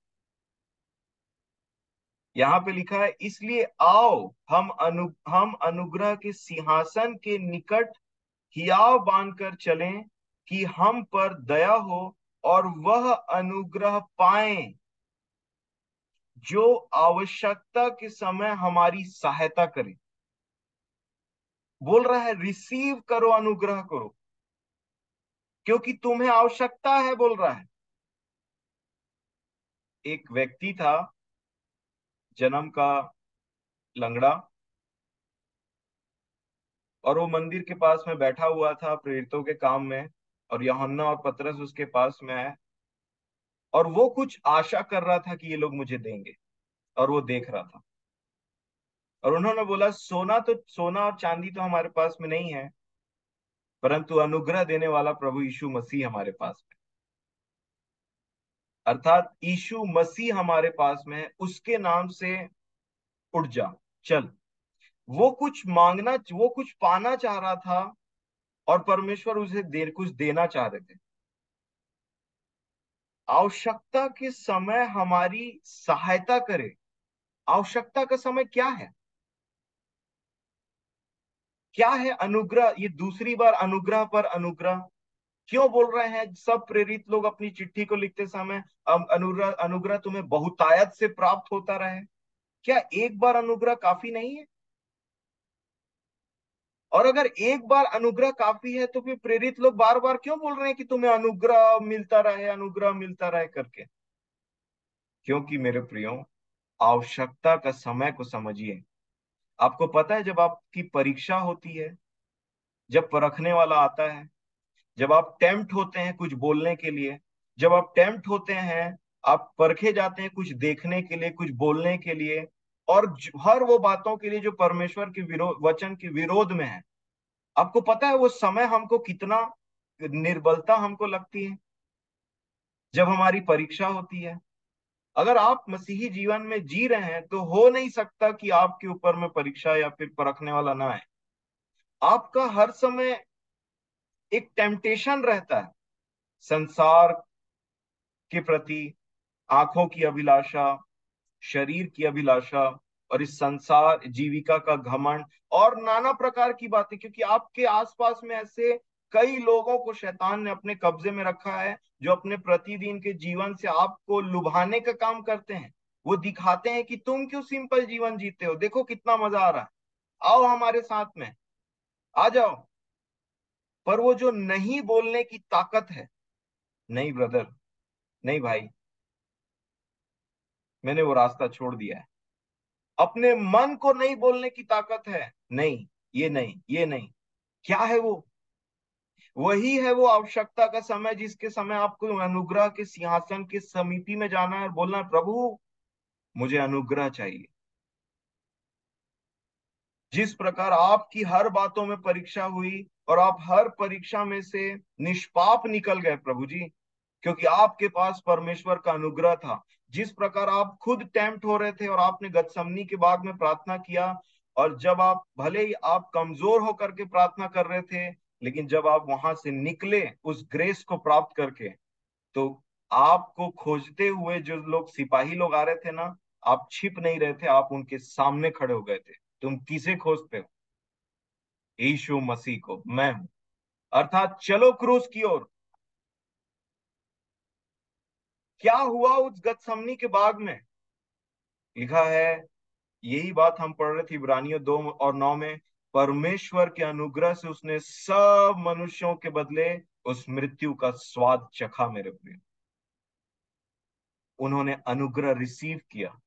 यहाँ पे लिखा है, इसलिए आओ हम अनुग्रह के सिंहासन के निकट हियाव बांधकर चलें, कि हम पर दया हो, और वह अनुग्रह पाएं जो आवश्यकता के समय हमारी सहायता करे। बोल रहा है रिसीव करो, अनुग्रह करो, क्योंकि तुम्हें आवश्यकता है, बोल रहा है। एक व्यक्ति था, जन्म का लंगड़ा, और वो मंदिर के पास में बैठा हुआ था प्रेरितों के काम में, और यूहन्ना और पतरस उसके पास में है, और वो कुछ आशा कर रहा था कि ये लोग मुझे देंगे, और वो देख रहा था। और उन्होंने बोला, सोना और चांदी तो हमारे पास में नहीं है, परंतु अनुग्रह देने वाला प्रभु यीशु मसीह हमारे पास में। अर्थात यीशु मसीह हमारे पास में है, उसके नाम से उठ जा, चल। वो कुछ मांगना, वो कुछ पाना चाह रहा था, और परमेश्वर उसे कुछ देना चाह रहे थे। आवश्यकता के समय हमारी सहायता करे। आवश्यकता का समय क्या है? क्या है अनुग्रह? ये दूसरी बार अनुग्रह पर अनुग्रह। क्यों बोल रहे हैं सब प्रेरित लोग अपनी चिट्ठी को लिखते समय, अनुग्रह अनुग्रह तुम्हें बहुतायत से प्राप्त होता रहे? क्या एक बार अनुग्रह काफी नहीं है? और अगर एक बार अनुग्रह काफी है तो फिर प्रेरित लोग बार बार क्यों बोल रहे हैं कि तुम्हें अनुग्रह मिलता रहे, अनुग्रह मिलता रहे करके? क्योंकि मेरे प्रियो, आवश्यकता का समय को समझिए। आपको पता है जब आपकी परीक्षा होती है, जब परखने वाला आता है, जब आप टेम्प्ट होते हैं कुछ बोलने के लिए, जब आप टेम्प्ट होते हैं, आप परखे जाते हैं कुछ देखने के लिए, कुछ बोलने के लिए, और हर वो बातों के लिए जो परमेश्वर के विरोध, वचन के विरोध में है। आपको पता है वो समय हमको कितना निर्बलता हमको लगती है जब हमारी परीक्षा होती है। अगर आप मसीही जीवन में जी रहे हैं तो हो नहीं सकता कि आपके ऊपर में परीक्षा या फिर परखने वाला ना आए। आपका हर समय एक टेम्पटेशन रहता है, संसार के प्रति, आंखों की अभिलाषा, शरीर की अभिलाषा, और इस संसार जीविका का घमंड, और नाना प्रकार की बातें, क्योंकि आपके आसपास में ऐसे कई लोगों को शैतान ने अपने कब्जे में रखा है जो अपने प्रतिदिन के जीवन से आपको लुभाने का काम करते हैं। वो दिखाते हैं कि तुम क्यों सिंपल जीवन जीते हो, देखो कितना मजा आ रहा है, आओ हमारे साथ में, आ जाओ। पर वो जो नहीं बोलने की ताकत है, नहीं ब्रदर, नहीं भाई, मैंने वो रास्ता छोड़ दिया है। अपने मन को नहीं बोलने की ताकत है, नहीं, ये नहीं, ये नहीं। क्या है वो? वही है वो आवश्यकता का समय, जिसके समय आपको अनुग्रह के सिंहासन के समीपी में जाना है और बोलना है, प्रभु मुझे अनुग्रह चाहिए। जिस प्रकार आपकी हर बातों में परीक्षा हुई और आप हर परीक्षा में से निष्पाप निकल गए प्रभु जी, क्योंकि आपके पास परमेश्वर का अनुग्रह था। जिस प्रकार आप खुद टेम्प्ट हो रहे थे और आपने गतसमनी के बाग में प्रार्थना किया, और जब आप, भले ही आप कमजोर होकर के प्रार्थना कर रहे थे, लेकिन जब आप वहां से निकले उस ग्रेस को प्राप्त करके, तो आपको खोजते हुए जो लोग, सिपाही लोग आ रहे थे ना, आप छिप नहीं रहे थे, आप उनके सामने खड़े हो गए थे। तुम किसे खोजते हो? यीशु मसीह को, मैं हूं। अर्थात चलो क्रूस की ओर। क्या हुआ उस गतसमनी के बाग में? लिखा है, यही बात हम पढ़ रहे थे इब्रानियों 2 और 9 में, परमेश्वर के अनुग्रह से उसने सब मनुष्यों के बदले उस मृत्यु का स्वाद चखा मेरे प्रिय। उन्होंने अनुग्रह रिसीव किया,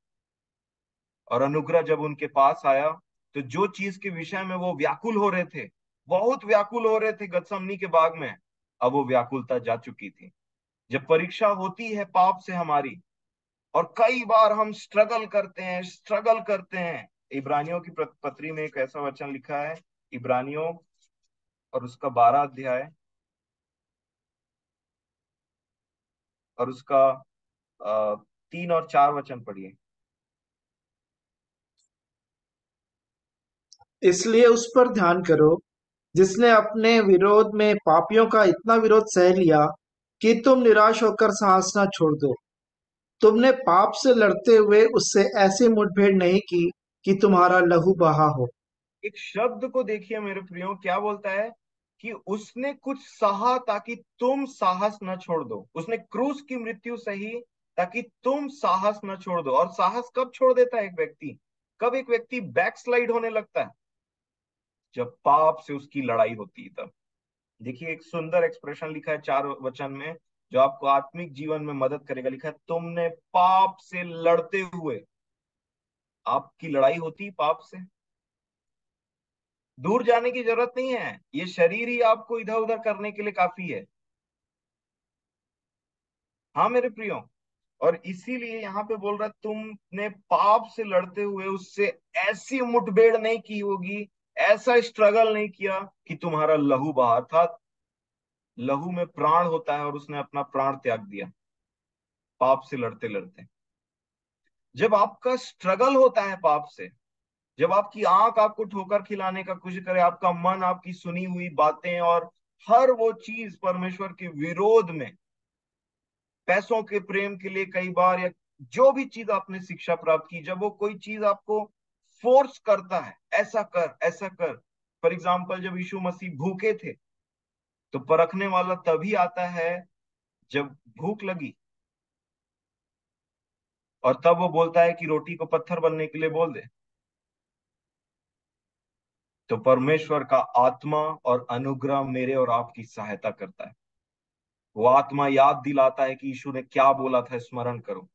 और अनुग्रह जब उनके पास आया, तो जो चीज के विषय में वो व्याकुल हो रहे थे, बहुत व्याकुल हो रहे थे गतसमनी के बाग में, अब वो व्याकुलता जा चुकी थी। जब परीक्षा होती है पाप से हमारी, और कई बार हम स्ट्रगल करते हैं, स्ट्रगल करते हैं। इब्रानियों की पत्री में एक ऐसा वचन लिखा है, इब्रानियों और उसका 12 अध्याय, और उसका 3 और 4 वचन पढ़िए। इसलिए उस पर ध्यान करो जिसने अपने विरोध में पापियों का इतना विरोध सह लिया कि तुम निराश होकर साहस न छोड़ दो। तुमने पाप से लड़ते हुए उससे ऐसी मुठभेड़ नहीं की कि तुम्हारा लहू बहा हो। एक शब्द को देखिए मेरे प्रियो, क्या बोलता है कि उसने कुछ सहा ताकि तुम साहस न छोड़ दो। उसने क्रूस की मृत्यु सही ताकि तुम साहस न छोड़ दो। और साहस कब छोड़ देता है एक व्यक्ति? कब एक व्यक्ति बैकस्लाइड होने लगता है? जब पाप से उसकी लड़ाई होती है तब। देखिए एक सुंदर एक्सप्रेशन लिखा है 4 वचन में, जो आपको आत्मिक जीवन में मदद करेगा। लिखा है, तुमने पाप से लड़ते हुए। आपकी लड़ाई होती पाप से, दूर जाने की जरूरत नहीं है, ये शरीर ही आपको इधर उधर करने के लिए काफी है। हाँ मेरे प्रियो, और इसीलिए यहाँ पे बोल रहा है, तुमने पाप से लड़ते हुए उससे ऐसी मुठभेड़ नहीं की होगी, ऐसा स्ट्रगल नहीं किया कि तुम्हारा लहू बहा था। लहू में प्राण होता है, और उसने अपना प्राण त्याग दिया पाप से लड़ते लड़ते। जब आपका स्ट्रगल होता है पाप से, जब आपकी आंख आपको ठोकर खिलाने का कोशिश करे, आपका मन आपकी सुनी हुई बातें और हर वो चीज परमेश्वर के विरोध में, पैसों के प्रेम के लिए कई बार, या जो भी चीज आपने शिक्षा प्राप्त की, जब वो कोई चीज आपको फोर्स करता है, ऐसा कर ऐसा कर। फॉर एग्जाम्पल, जब यीशु मसीह भूखे थे, तो परखने वाला तभी आता है जब भूख लगी, और तब वो बोलता है कि रोटी को पत्थर बनने के लिए बोल दे। तो परमेश्वर का आत्मा और अनुग्रह मेरे और आपकी सहायता करता है। वो आत्मा याद दिलाता है कि यीशु ने क्या बोला था, स्मरण करो।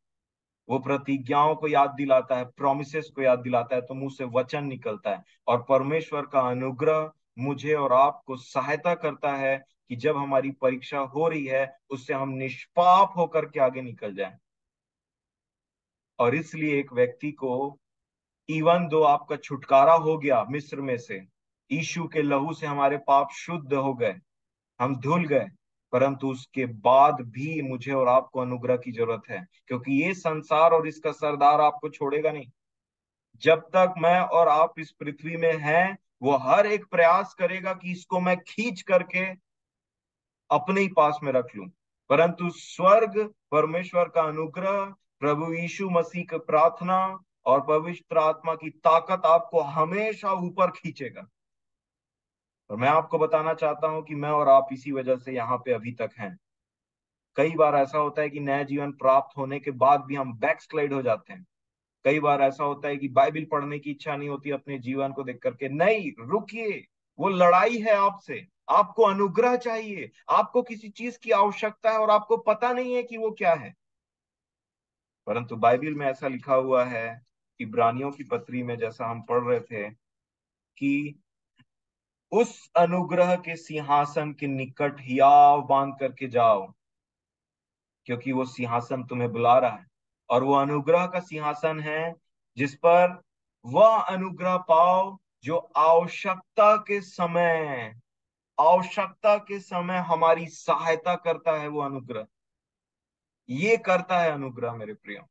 वो प्रतिज्ञाओं को याद दिलाता है, प्रोमिसेस को याद दिलाता है, तो मुंह से वचन निकलता है। और परमेश्वर का अनुग्रह मुझे और आपको सहायता करता है कि जब हमारी परीक्षा हो रही है, उससे हम निष्पाप होकर के आगे निकल जाएं। और इसलिए एक व्यक्ति को, इवन दो आपका छुटकारा हो गया मिस्र में से, यीशु के लहू से हमारे पाप शुद्ध हो गए, हम धुल गए, परंतु उसके बाद भी मुझे और आपको अनुग्रह की जरूरत है, क्योंकि ये संसार और इसका सरदार आपको छोड़ेगा नहीं। जब तक मैं और आप इस पृथ्वी में हैं, वो हर एक प्रयास करेगा कि इसको मैं खींच करके अपने ही पास में रख लूं। परंतु स्वर्ग, परमेश्वर का अनुग्रह, प्रभु यीशु मसीह की प्रार्थना और पवित्र आत्मा की ताकत आपको हमेशा ऊपर खींचेगा। और मैं आपको बताना चाहता हूं कि मैं और आप इसी वजह से यहाँ पे अभी तक हैं। कई बार ऐसा होता है कि नया जीवन प्राप्त होने के बाद भी हम बैकस्लाइड हो जाते हैं। कई बार ऐसा होता है कि बाइबल पढ़ने की इच्छा नहीं होती अपने जीवन को देख करके। नहीं, रुकिए, वो लड़ाई है आपसे। आपको अनुग्रह चाहिए, आपको किसी चीज की आवश्यकता है और आपको पता नहीं है कि वो क्या है। परंतु बाइबल में ऐसा लिखा हुआ है, इब्रानियों की पत्री में, जैसा हम पढ़ रहे थे, कि उस अनुग्रह के सिंहासन के निकट हियाव बांध करके जाओ, क्योंकि वो सिंहासन तुम्हें बुला रहा है। और वो अनुग्रह का सिंहासन है जिस पर वह अनुग्रह पाओ जो आवश्यकता के समय हमारी सहायता करता है। वो अनुग्रह, ये करता है अनुग्रह मेरे प्रियो।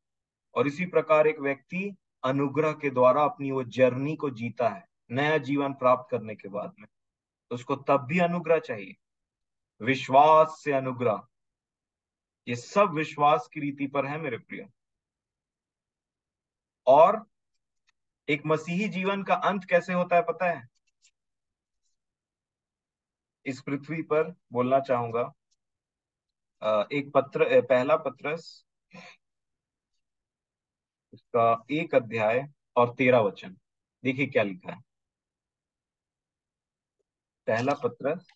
और इसी प्रकार एक व्यक्ति अनुग्रह के द्वारा अपनी वो जर्नी को जीता है नया जीवन प्राप्त करने के बाद में। उसको तब भी अनुग्रह चाहिए, विश्वास से अनुग्रह। ये सब विश्वास की रीति पर है मेरे प्रियो। और एक मसीही जीवन का अंत कैसे होता है पता है? इस पृथ्वी पर बोलना चाहूंगा, एक पत्र, पहला पत्रस, उसका 1 अध्याय और 13 वचन। देखिए क्या लिखा है। पहला पत्रस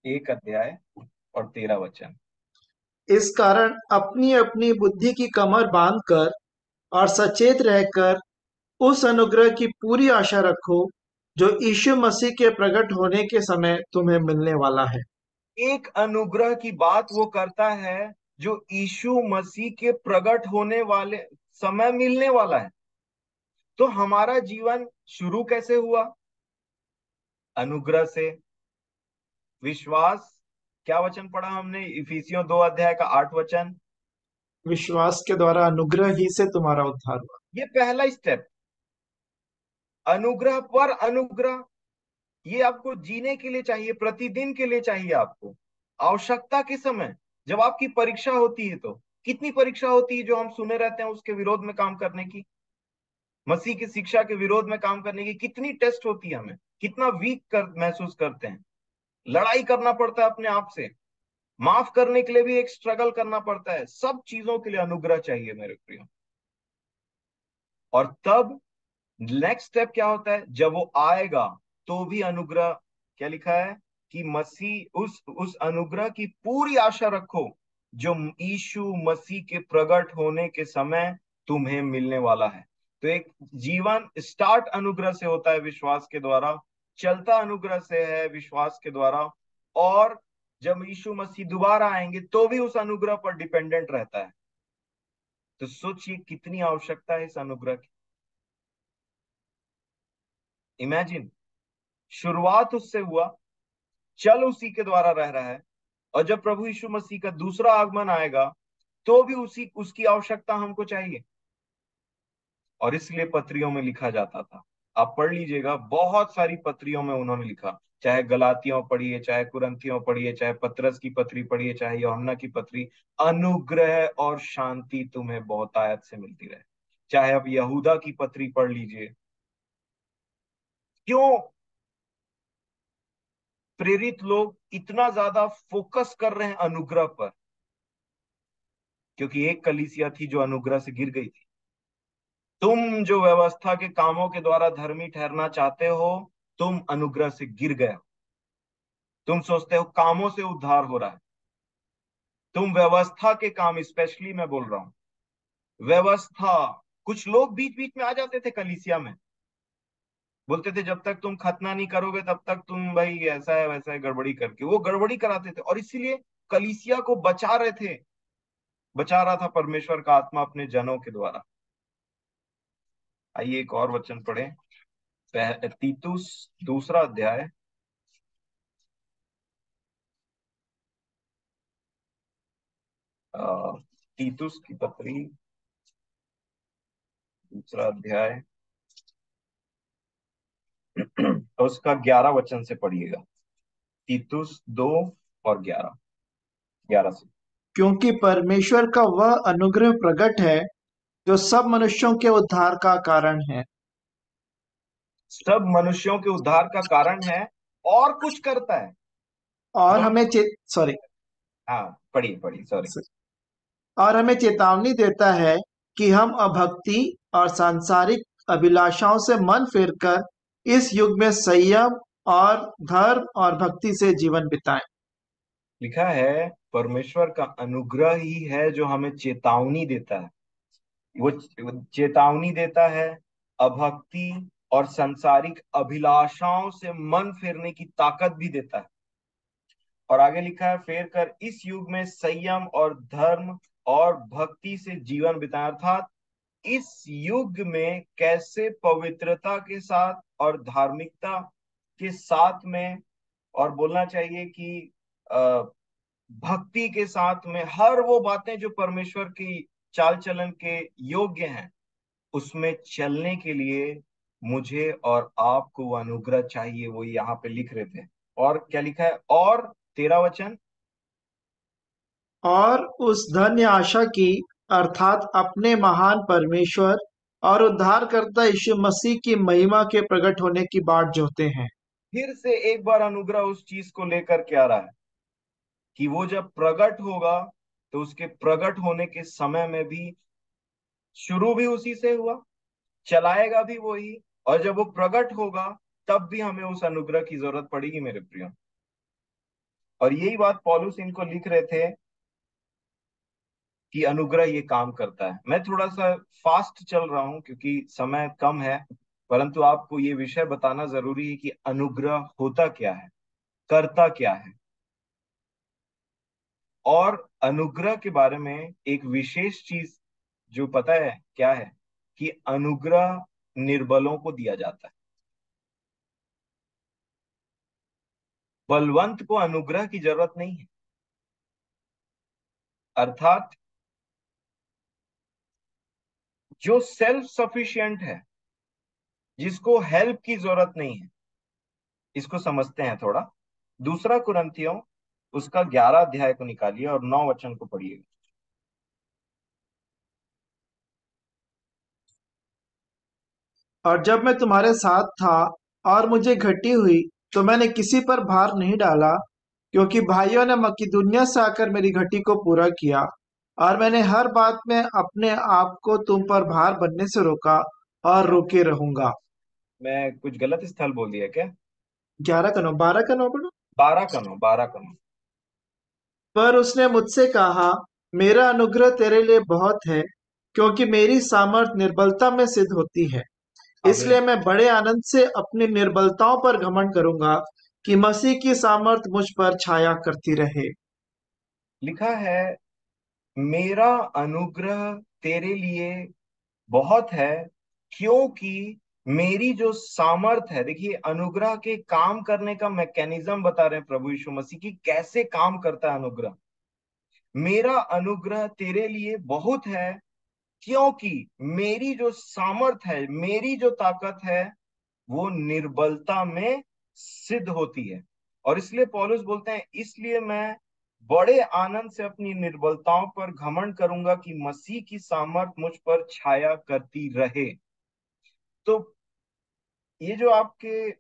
1 अध्याय और 13 वचन। इस कारण अपनी अपनी बुद्धि की कमर बांधकर और सचेत रहकर उस अनुग्रह की पूरी आशा रखो जो यीशु मसीह के प्रकट होने के समय तुम्हें मिलने वाला है। एक अनुग्रह की बात वो करता है जो यीशु मसीह के प्रकट होने वाले समय मिलने वाला है। तो हमारा जीवन शुरू कैसे हुआ? अनुग्रह से, विश्वास। क्या वचन पढ़ा हमने? इफिसियों 2 अध्याय का 8 वचन। विश्वास के द्वारा अनुग्रह ही से तुम्हारा उद्धार हुआ। ये पहला स्टेप, अनुग्रह पर अनुग्रह। ये आपको जीने के लिए चाहिए, प्रतिदिन के लिए चाहिए आपको। आवश्यकता के समय, जब आपकी परीक्षा होती है, तो कितनी परीक्षा होती है जो हम सुने रहते हैं उसके विरोध में काम करने की, मसीह की शिक्षा के विरोध में काम करने की कितनी टेस्ट होती है, हमें कितना वीक महसूस करते हैं। लड़ाई करना पड़ता है अपने आप से, माफ करने के लिए भी एक स्ट्रगल करना पड़ता है। सब चीजों के लिए अनुग्रह चाहिए मेरे प्रियो। और तब नेक्स्ट स्टेप क्या होता है? जब वो आएगा तो भी अनुग्रह, क्या लिखा है कि मसीह, उस अनुग्रह की पूरी आशा रखो जो यीशु मसीह के प्रकट होने के समय तुम्हें मिलने वाला है। तो एक जीवन स्टार्ट अनुग्रह से होता है, विश्वास के द्वारा, चलता अनुग्रह से है, विश्वास के द्वारा। और जब यीशु मसीह दोबारा आएंगे तो भी उस अनुग्रह पर डिपेंडेंट रहता है। तो सोचिए कितनी आवश्यकता है इस अनुग्रह की। इमेजिन, शुरुआत उससे हुआ, चल उसी के द्वारा रह रहा है, और जब प्रभु यीशु मसीह का दूसरा आगमन आएगा तो भी उसी उसकी आवश्यकता हमको चाहिए। और इसलिए पत्रियों में लिखा जाता था, आप पढ़ लीजिएगा, बहुत सारी पत्रियों में उन्होंने लिखा, चाहे गलातियों पढ़िए, चाहे कुरंथियों पढ़िए, चाहे पत्रस की पत्री पढ़िए, चाहे यूहन्ना की पत्री, अनुग्रह और शांति तुम्हें बहुतायत से मिलती रहे। चाहे अब यहूदा की पत्री पढ़ लीजिए। क्यों? प्रेरित लोग इतना ज्यादा फोकस कर रहे हैं अनुग्रह पर, क्योंकि एक कलीसिया थी जो अनुग्रह से गिर गई थी। तुम जो व्यवस्था के कामों के द्वारा धर्मी ठहरना चाहते हो, तुम अनुग्रह से गिर गए हो। तुम सोचते हो कामों से उद्धार हो रहा है। तुम व्यवस्था के काम, स्पेशली मैं बोल रहा हूं व्यवस्था। कुछ लोग बीच बीच में आ जाते थे कलीसिया में, बोलते थे जब तक तुम खतना नहीं करोगे तब तक तुम भाई ऐसा है वैसा है, गड़बड़ी करके वो गड़बड़ी कराते थे, और इसीलिए कलीसिया को बचा रहे थे, बचा रहा था परमेश्वर का आत्मा अपने जनों के द्वारा। आइए एक और वचन पढ़े, तीतुस दूसरा अध्याय, अ, तीतुस की पत्री दूसरा अध्याय तो उसका 11 वचन से पढ़िएगा। तीतुस 2 और 11, 11 से। क्योंकि परमेश्वर का वह अनुग्रह प्रकट है जो सब मनुष्यों के उद्धार का कारण है, सब मनुष्यों के उद्धार का कारण है, और कुछ करता है। और दोनों हमें को चे सॉरी हाँ, पढ़िए पढ़िए, सॉरी। और हमें चेतावनी देता है कि हम अभक्ति और सांसारिक अभिलाषाओं से मन फेरकर इस युग में संयम और धर्म और भक्ति से जीवन बिताएं। लिखा है परमेश्वर का अनुग्रह ही है जो हमें चेतावनी देता है। वो चेतावनी देता है, अभक्ति और सांसारिक अभिलाषाओं से मन फेरने की ताकत भी देता है। और आगे लिखा है, फेर कर इस युग में संयम और धर्म और भक्ति से जीवन बिताएं, अर्थात इस युग में कैसे पवित्रता के साथ और धार्मिकता के साथ में, और बोलना चाहिए कि भक्ति के साथ में, हर वो बातें जो परमेश्वर की चाल चलन के योग्य हैं, उसमें चलने के लिए मुझे और आपको वो अनुग्रह चाहिए। वो यहाँ पे लिख रहे थे। और क्या लिखा है, और 13 वचन, और उस धन्य आशा की अर्थात अपने महान परमेश्वर और उद्धारकर्ता यीशु मसीह की महिमा के प्रकट होने की बाट जोहते हैं। फिर से एक बार अनुग्रह उस चीज को लेकर के आ रहा है कि वो जब प्रकट होगा, तो उसके प्रकट होने के समय में भी शुरू भी उसी से हुआ, चलाएगा भी वही, और जब वो प्रकट होगा तब भी हमें उस अनुग्रह की जरूरत पड़ेगी मेरे प्रियो। और यही बात पौलुस इनको लिख रहे थे कि अनुग्रह ये काम करता है। मैं थोड़ा सा फास्ट चल रहा हूं क्योंकि समय कम है, परंतु आपको ये विषय बताना जरूरी है कि अनुग्रह होता क्या है, करता क्या है। और अनुग्रह के बारे में एक विशेष चीज जो पता है क्या है, कि अनुग्रह निर्बलों को दिया जाता है। बलवंत को अनुग्रह की जरूरत नहीं है, अर्थात जो सेल्फ सफिशिएंट है, जिसको हेल्प की जरूरत नहीं है। इसको समझते हैं थोड़ा। दूसरा कुरंथियों उसका 11 अध्याय को निकालिए और 9 वचन को पढ़िएगा। और जब मैं तुम्हारे साथ था और मुझे घटी हुई तो मैंने किसी पर भार नहीं डाला, क्योंकि भाइयों ने मकिदुनिया से आकर मेरी घटी को पूरा किया, और मैंने हर बात में अपने आप को तुम पर भार बनने से रोका और रोके रहूंगा। मैं कुछ गलत स्थल बोल दिया क्या? 11 का 9, 12 का 9 पढ़ो। 12 का 9, 12 का 9। पर उसने मुझसे कहा, मेरा अनुग्रह तेरे लिए बहुत है, क्योंकि मेरी सामर्थ निर्बलता में सिद्ध होती है। इसलिए आमीन। मैं बड़े आनंद से अपनी निर्बलताओं पर घमंड करूंगा, कि मसीह की सामर्थ मुझ पर छाया करती रहे। लिखा है मेरा अनुग्रह तेरे लिए बहुत है, क्योंकि मेरी जो सामर्थ है। देखिए अनुग्रह के काम करने का मैकेनिज्म बता रहे हैं प्रभु यीशु मसीह की, कैसे काम करता है अनुग्रह। मेरा अनुग्रह तेरे लिए बहुत है, क्योंकि मेरी जो सामर्थ है, मेरी जो ताकत है, वो निर्बलता में सिद्ध होती है। और इसलिए पौलुस बोलते हैं, इसलिए मैं बड़े आनंद से अपनी निर्बलताओं पर घमंड करूंगा कि मसीह की सामर्थ मुझ पर छाया करती रहे। तो ये जो आपके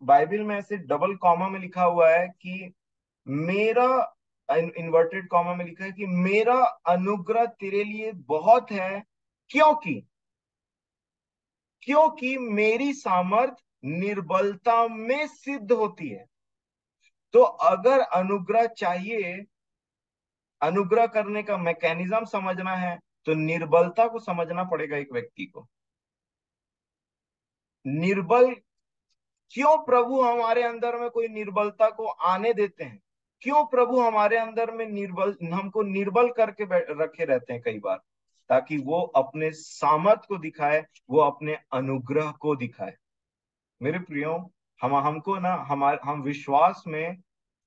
बाइबल में ऐसे डबल कॉमा में लिखा हुआ है कि मेरा, इन्वर्टेड कॉमा में लिखा है कि मेरा अनुग्रह तेरे लिए बहुत है, क्योंकि क्योंकि मेरी सामर्थ निर्बलता में सिद्ध होती है। तो अगर अनुग्रह चाहिए, अनुग्रह करने का मैकेनिज्म समझना है, तो निर्बलता को समझना पड़ेगा एक व्यक्ति को। निर्बल, क्यों प्रभु हमारे अंदर में कोई निर्बलता को आने देते हैं? क्यों प्रभु हमारे अंदर में निर्बल, हमको निर्बल करके रखे रहते हैं कई बार? ताकि वो अपने सामर्थ को दिखाए, वो अपने अनुग्रह को दिखाए। मेरे प्रियो, हम हमको ना, हम विश्वास में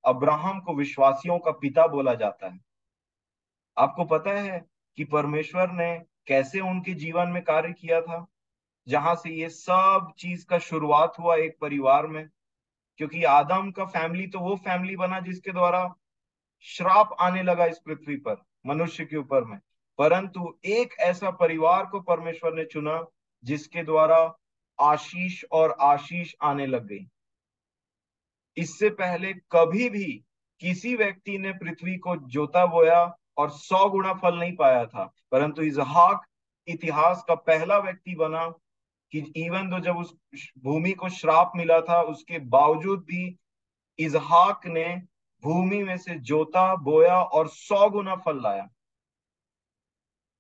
अब्राहम को विश्वासियों का पिता बोला जाता है। आपको पता है कि परमेश्वर ने कैसे उनके जीवन में कार्य किया था, जहां से ये सब चीज का शुरुआत हुआ एक परिवार में। क्योंकि आदम का फैमिली तो वो फैमिली बना जिसके द्वारा श्राप आने लगा इस पृथ्वी पर, मनुष्य के ऊपर में। परंतु एक ऐसा परिवार को परमेश्वर ने चुना जिसके द्वारा आशीष और आशीष आने लग गई। इससे पहले कभी भी किसी व्यक्ति ने पृथ्वी को जोता बोया और 100 गुना फल नहीं पाया था, परंतु इसहाक इतिहास का पहला व्यक्ति बना कि इवन दो जब उस भूमि को श्राप मिला था, उसके बावजूद भी इसहाक ने भूमि में से जोता बोया और 100 गुना फल लाया।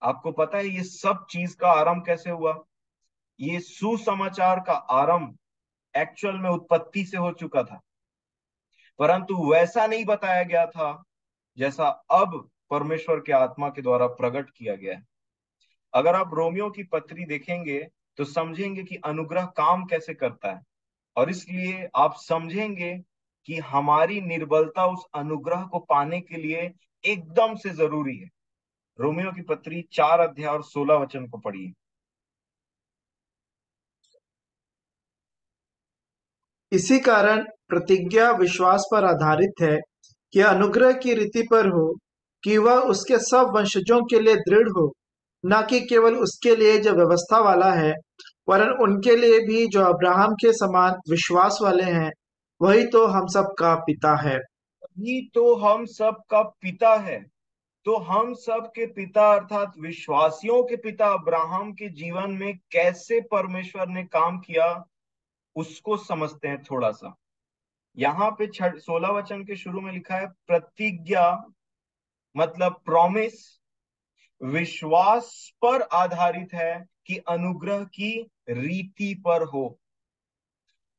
आपको पता है ये सब चीज का आरंभ कैसे हुआ? ये सुसमाचार का आरंभ एक्चुअल में उत्पत्ति से हो चुका था, परंतु वैसा नहीं बताया गया था जैसा अब परमेश्वर के आत्मा के द्वारा प्रकट किया गया है। अगर आप रोमियो की पत्री देखेंगे तो समझेंगे कि अनुग्रह काम कैसे करता है, और इसलिए आप समझेंगे कि हमारी निर्बलता उस अनुग्रह को पाने के लिए एकदम से जरूरी है। रोमियो की पत्री 4 अध्याय और 16 वचन को पढ़िए। इसी कारण प्रतिज्ञा विश्वास पर आधारित है कि अनुग्रह की रीति पर हो, कि वह उसके सब वंशजों के लिए दृढ़ हो, न कि केवल उसके लिए जो व्यवस्था वाला है, वरन उनके लिए भी जो अब्राहम के समान विश्वास वाले हैं। वही तो हम सब का पिता है। ही तो हम सब का पिता है। तो हम सब के पिता अर्थात विश्वासियों के पिता अब्राहम के जीवन में कैसे परमेश्वर ने काम किया, उसको समझते हैं थोड़ा सा। यहाँ पे 16 वचन के शुरू में लिखा है प्रतिज्ञा, मतलब प्रॉमिस, विश्वास पर आधारित है कि अनुग्रह की रीति पर हो।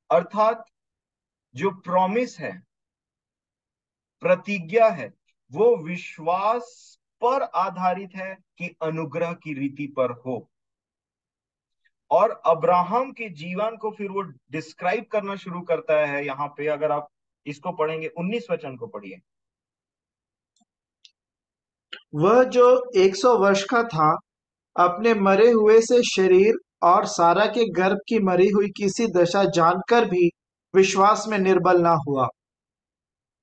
अर्थात जो प्रॉमिस है, प्रतिज्ञा है, वो विश्वास पर आधारित है कि अनुग्रह की रीति पर हो। और अब्राहम के जीवन को फिर वो डिस्क्राइब करना शुरू करता है। यहाँ पे अगर आप इसको पढ़ेंगे, 19 वचन को पढ़िए। वह जो 100 वर्ष का था, अपने मरे हुए से शरीर और सारा के गर्भ की मरी हुई किसी दशा जानकर भी विश्वास में निर्बल ना हुआ।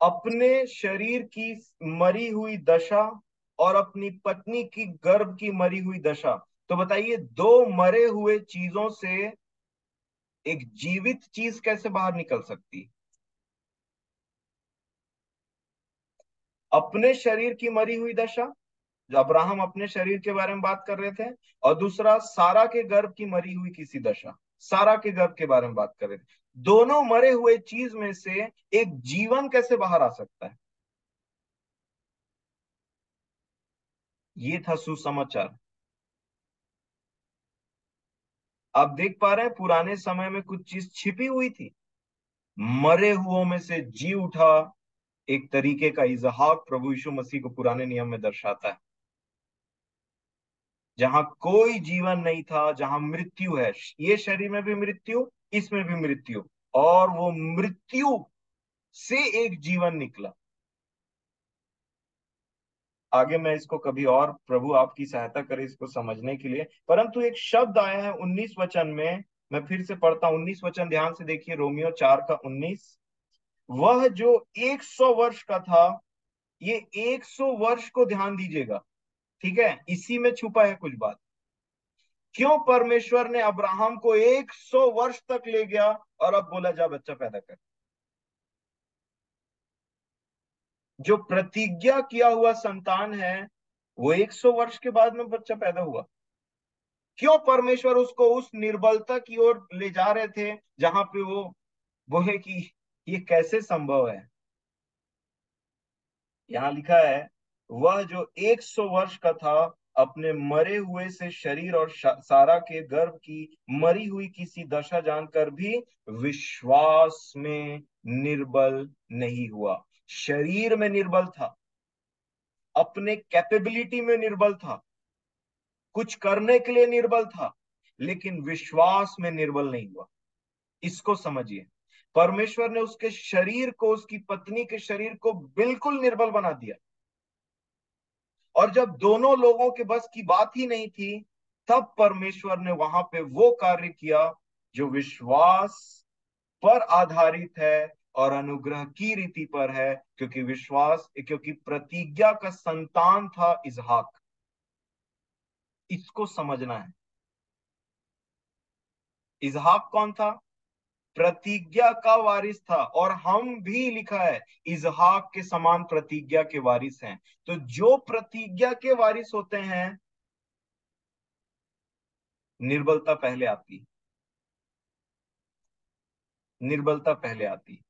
अपने शरीर की मरी हुई दशा और अपनी पत्नी की गर्भ की मरी हुई दशा, तो बताइए दो मरे हुए चीजों से एक जीवित चीज कैसे बाहर निकल सकती? अपने शरीर की मरी हुई दशा, जो अब्राहम अपने शरीर के बारे में बात कर रहे थे, और दूसरा सारा के गर्भ की मरी हुई किसी दशा, सारा के गर्भ के बारे में बात कर रहे थे। दोनों मरे हुए चीज में से एक जीवन कैसे बाहर आ सकता है? ये था सुसमाचार। आप देख पा रहे हैं पुराने समय में कुछ चीज छिपी हुई थी, मरे हुओं में से जी उठा। एक तरीके का इजहाक प्रभु यीशु मसीह को पुराने नियम में दर्शाता है। जहां कोई जीवन नहीं था, जहां मृत्यु है, ये शरीर में भी मृत्यु, इसमें भी मृत्यु, और वो मृत्यु से एक जीवन निकला। आगे मैं इसको कभी और, प्रभु आपकी सहायता करे इसको समझने के लिए, परंतु एक शब्द आया है 19 वचन में। मैं फिर से पढ़ता हूं 19 वचन, ध्यान से देखिए, रोमियो 4 का 19। वह जो 100 वर्ष का था, ये 100 वर्ष को ध्यान दीजिएगा, ठीक है, इसी में छुपा है कुछ बात। क्यों परमेश्वर ने अब्राहम को 100 वर्ष तक ले गया और अब बोला जा बच्चा पैदा कर? जो प्रतिज्ञा किया हुआ संतान है वो 100 वर्ष के बाद में बच्चा पैदा हुआ। क्यों परमेश्वर उसको उस निर्बलता की ओर ले जा रहे थे जहां पे वो बोले कि ये कैसे संभव है? यहाँ लिखा है, वह जो 100 वर्ष का था अपने मरे हुए से शरीर और सारा के गर्भ की मरी हुई किसी दशा जानकर भी विश्वास में निर्बल नहीं हुआ। शरीर में निर्बल था, अपने कैपेबिलिटी में निर्बल था, कुछ करने के लिए निर्बल था, लेकिन विश्वास में निर्बल नहीं हुआ। इसको समझिए, परमेश्वर ने उसके शरीर को, उसकी पत्नी के शरीर को बिल्कुल निर्बल बना दिया। और जब दोनों लोगों के बस की बात ही नहीं थी, तब परमेश्वर ने वहां पे वो कार्य किया जो विश्वास पर आधारित है और अनुग्रह की रीति पर है, क्योंकि प्रतिज्ञा का संतान था इसहाक। इसको समझना है। इसहाक कौन था? प्रतिज्ञा का वारिस था। और हम भी, लिखा है, इसहाक के समान प्रतिज्ञा के वारिस हैं। तो जो प्रतिज्ञा के वारिस होते हैं, निर्बलता पहले आती, निर्बलता पहले आती।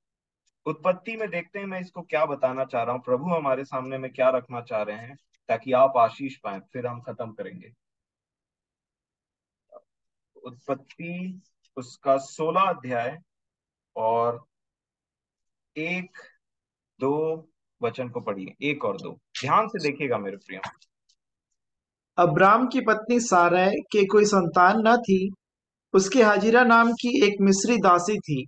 उत्पत्ति में देखते हैं, मैं इसको क्या बताना चाह रहा हूं, प्रभु हमारे सामने में क्या रखना चाह रहे हैं, ताकि आप आशीष पाए, फिर हम खत्म करेंगे। उत्पत्ति उसका 16 अध्याय और 1-2 वचन को पढ़िए, 1 और 2, ध्यान से देखिएगा मेरे प्रियो। अब्राम की पत्नी सारै के कोई संतान न थी। उसकी हाजिरा नाम की एक मिस्री दासी थी।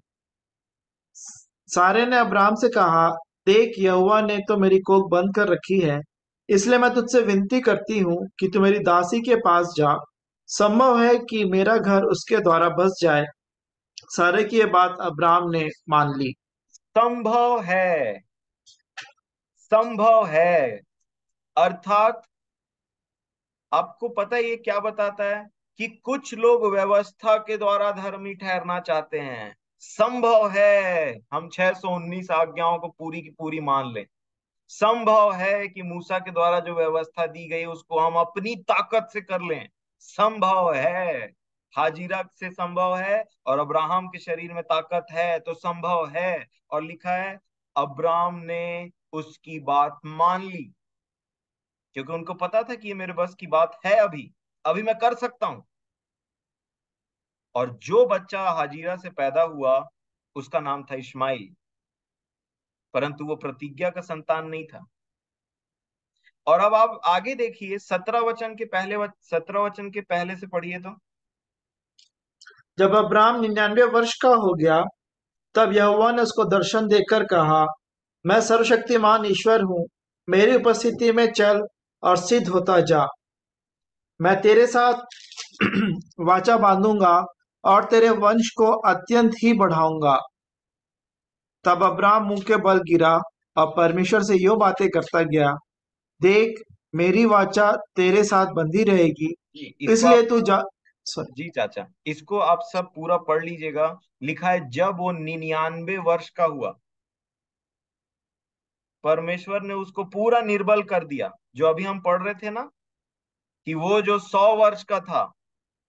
सारे ने अब्राम से कहा, देख, यहोवा ने तो मेरी कोख बंद कर रखी है, इसलिए मैं तुझसे विनती करती हूँ कि तू मेरी दासी के पास जा। संभव है कि मेरा घर उसके द्वारा बस जाए। सारे की ये बात अब्राम ने मान ली। संभव है, संभव है, अर्थात आपको पता है ये क्या बताता है? कि कुछ लोग व्यवस्था के द्वारा धर्मी ठहरना चाहते हैं। संभव है हम 619 आज्ञाओं को पूरी की पूरी मान लें। संभव है कि मूसा के द्वारा जो व्यवस्था दी गई उसको हम अपनी ताकत से कर लें। संभव है, हाजिरा से संभव है, और अब्राहम के शरीर में ताकत है तो संभव है। और लिखा है, अब्राम ने उसकी बात मान ली, क्योंकि उनको पता था कि ये मेरे बस की बात है, अभी अभी मैं कर सकता हूं। और जो बच्चा हाजिरा से पैदा हुआ उसका नाम था इश्माइल, परंतु वो प्रतिज्ञा का संतान नहीं था। और अब आप आगे देखिए, 17 वचन के पहले से पढ़िए तो। जब अब्राम 99 वर्ष का हो गया, तब यहोवा ने उसको दर्शन देकर कहा, मैं सर्वशक्तिमान ईश्वर हूँ, मेरी उपस्थिति में चल और सिद्ध होता जा। मैं तेरे साथ वाचा बांधूंगा और तेरे वंश को अत्यंत ही बढ़ाऊंगा। तब अब्राम मुंह के बल गिरा और परमेश्वर से यो बातें करता गया, देख, मेरी वाचा तेरे साथ बंधी रहेगी, जी, इसको इसलिए आप, तू जा। सॉरी। जी चाचा, इसको आप सब पूरा पढ़ लीजिएगा। लिखा है, जब वो 99 वर्ष का हुआ, परमेश्वर ने उसको पूरा निर्बल कर दिया। जो अभी हम पढ़ रहे थे ना, कि वो जो 100 वर्ष का था,